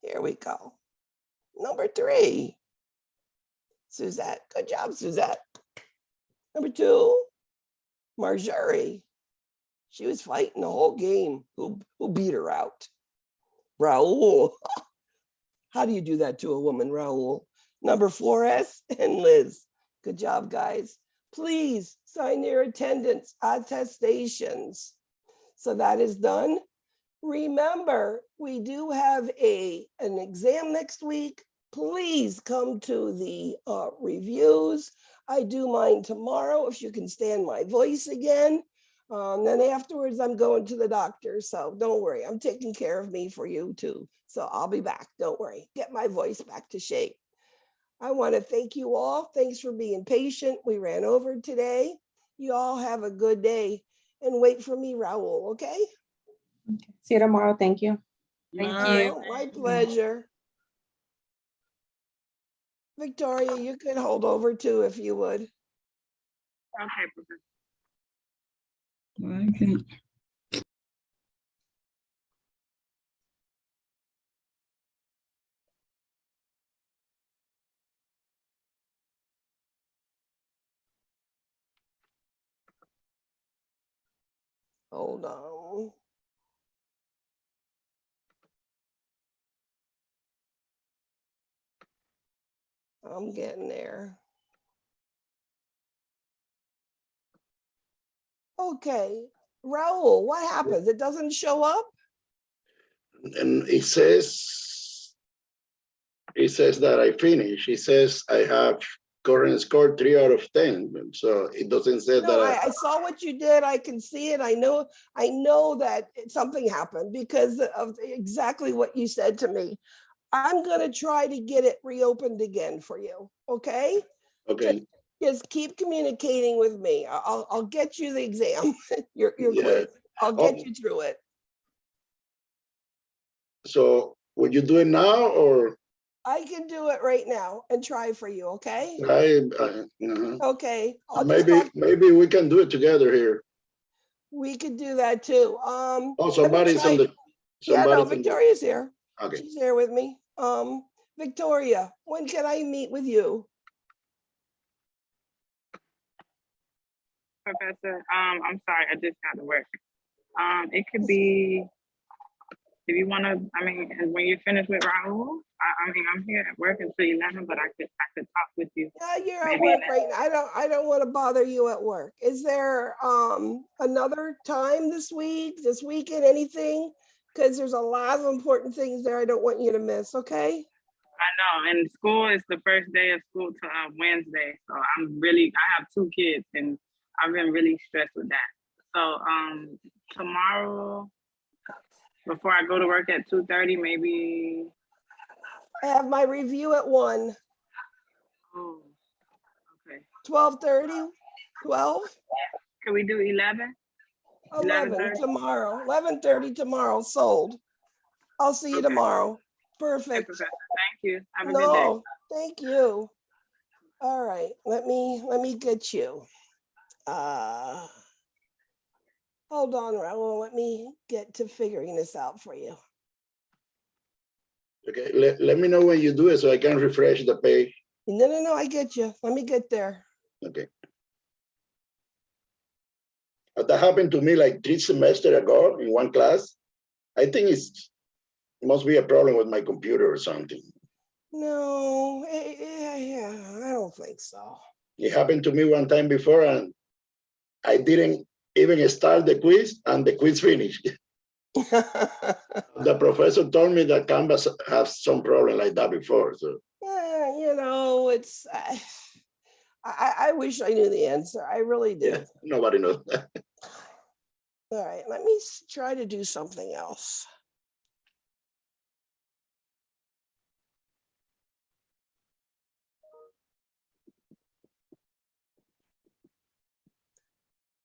[SPEAKER 1] Here we go. Number 3, Suzette. Good job, Suzette. Number 2, Marjorie. She was fighting the whole game. Who beat her out? Raul. How do you do that to a woman, Raul? Number 4S and Liz. Good job, guys. Please sign your attendance attestations. So that is done. Remember, we do have an exam next week. Please come to the reviews. I do mine tomorrow if you can stand my voice again. Then afterwards, I'm going to the doctor. So don't worry, I'm taking care of me for you too. So I'll be back. Don't worry. Get my voice back to shape. I want to thank you all. Thanks for being patient. We ran over today. You all have a good day and wait for me, Raul, okay?
[SPEAKER 3] Okay. See you tomorrow. Thank you.
[SPEAKER 4] Thank
[SPEAKER 2] Bye.
[SPEAKER 4] you.
[SPEAKER 1] My pleasure. Victoria, you could hold over too if you would.
[SPEAKER 4] Okay, Professor.
[SPEAKER 5] I can
[SPEAKER 1] Hold on. I'm getting there. Okay, Raul, what happens? It doesn't show up?
[SPEAKER 5] And it says that I finished. It says I have current score 3 out of 10. So it doesn't say
[SPEAKER 1] No,
[SPEAKER 5] that
[SPEAKER 1] I saw what you did. I can see it. I know that something happened because of exactly what you said to me. I'm gonna try to get it reopened again for you, okay?
[SPEAKER 5] okay.
[SPEAKER 1] Just keep communicating with me. I'll get you the exam, your
[SPEAKER 5] Yeah.
[SPEAKER 1] quiz. I'll get
[SPEAKER 5] Oh.
[SPEAKER 1] you through it.
[SPEAKER 5] So would you do it now or
[SPEAKER 1] I can do it right now and try for you, okay?
[SPEAKER 5] Okay.
[SPEAKER 1] Okay, I'll just talk.
[SPEAKER 5] Maybe we can do it together here.
[SPEAKER 1] We could do that too.
[SPEAKER 5] Oh,
[SPEAKER 1] let me
[SPEAKER 5] somebody's
[SPEAKER 1] try-
[SPEAKER 5] on the.
[SPEAKER 1] Yeah, no,
[SPEAKER 5] Somebody's on the.
[SPEAKER 1] Victoria's here.
[SPEAKER 5] Okay.
[SPEAKER 1] She's here with me. Victoria, when can I meet with you?
[SPEAKER 4] Professor, I'm sorry, I just got to work. It could be, if you want to, I mean, when you finish with Raul, I mean, I'm here at work until 11, but I could talk with you.
[SPEAKER 1] Yeah, you're at
[SPEAKER 4] Maybe
[SPEAKER 1] work right now. I don't want to bother you at work. Is there another time this weekend, anything? Because there's a lot of important things there I don't want you to miss, okay?
[SPEAKER 4] I know, and school is the first day of school to Wednesday. So I have 2 kids and I've been really stressed with that. So tomorrow, before I go to work at 2:30, maybe.
[SPEAKER 1] I have my review at 1.
[SPEAKER 4] Oh, okay.
[SPEAKER 1] 12:30, 12?
[SPEAKER 4] Can we do 11?
[SPEAKER 1] 11
[SPEAKER 4] 11:30?
[SPEAKER 1] tomorrow, 11:30 tomorrow, sold. I'll see you
[SPEAKER 4] Okay.
[SPEAKER 1] tomorrow.
[SPEAKER 4] Okay,
[SPEAKER 1] Perfect.
[SPEAKER 4] Professor. Thank you. Have a good day.
[SPEAKER 1] No, thank you. All right, let me get you. Hold on, Raul, let me get to figuring this out for you.
[SPEAKER 5] Okay. Let me know when you do it so I can refresh the page.
[SPEAKER 1] No, I get you. Let me get there.
[SPEAKER 5] Okay. That happened to me like 3 semesters ago in one class. I think it must be a problem with my computer or something.
[SPEAKER 1] No, yeah, I don't think so.
[SPEAKER 5] It happened to me one time before and I didn't even start the quiz and the quiz finished. The professor told me that Canvas has some problem like that before. So
[SPEAKER 1] Yeah, you know, it's, I wish I knew the answer. I really do.
[SPEAKER 5] yeah, nobody knows.
[SPEAKER 1] All right, let me try to do something else.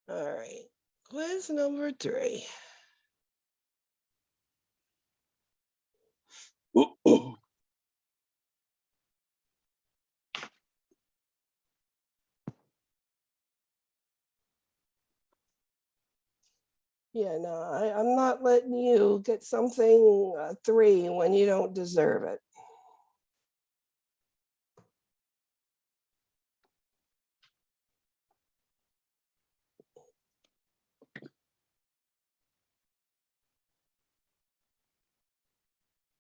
[SPEAKER 1] All right, quiz number 3. Yeah, no, I'm not letting you get something 3 when you don't deserve it.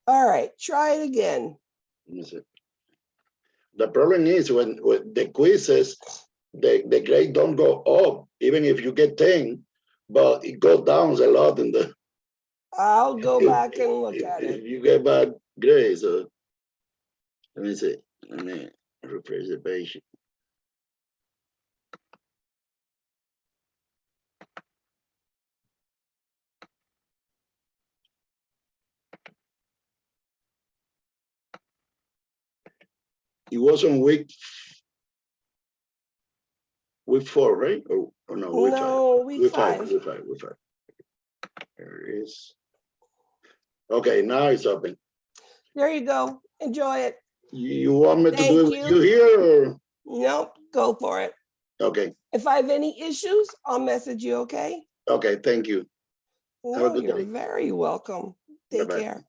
[SPEAKER 1] All right, try it again.
[SPEAKER 5] The problem is when the quizzes, the grade don't go up, even if you get 10, but it goes down a lot in the.
[SPEAKER 1] I'll go back and look at
[SPEAKER 5] If
[SPEAKER 1] it.
[SPEAKER 5] you get bad grades, so let me see. Let me refresh the page. It was on week 4, right? Or no, week 5.
[SPEAKER 1] No, week 5.
[SPEAKER 5] Week 5. There it is. Okay, now it's open.
[SPEAKER 1] There you go. Enjoy it.
[SPEAKER 5] You want me to
[SPEAKER 1] Thank
[SPEAKER 5] do it with
[SPEAKER 1] you.
[SPEAKER 5] you here or?
[SPEAKER 1] Nope, go for it.
[SPEAKER 5] Okay.
[SPEAKER 1] If I have any issues, I'll message you, okay?
[SPEAKER 5] Okay, thank you. Have a
[SPEAKER 1] No,
[SPEAKER 5] good
[SPEAKER 1] you're
[SPEAKER 5] day.
[SPEAKER 1] very welcome. Take
[SPEAKER 5] Bye-bye.
[SPEAKER 1] care.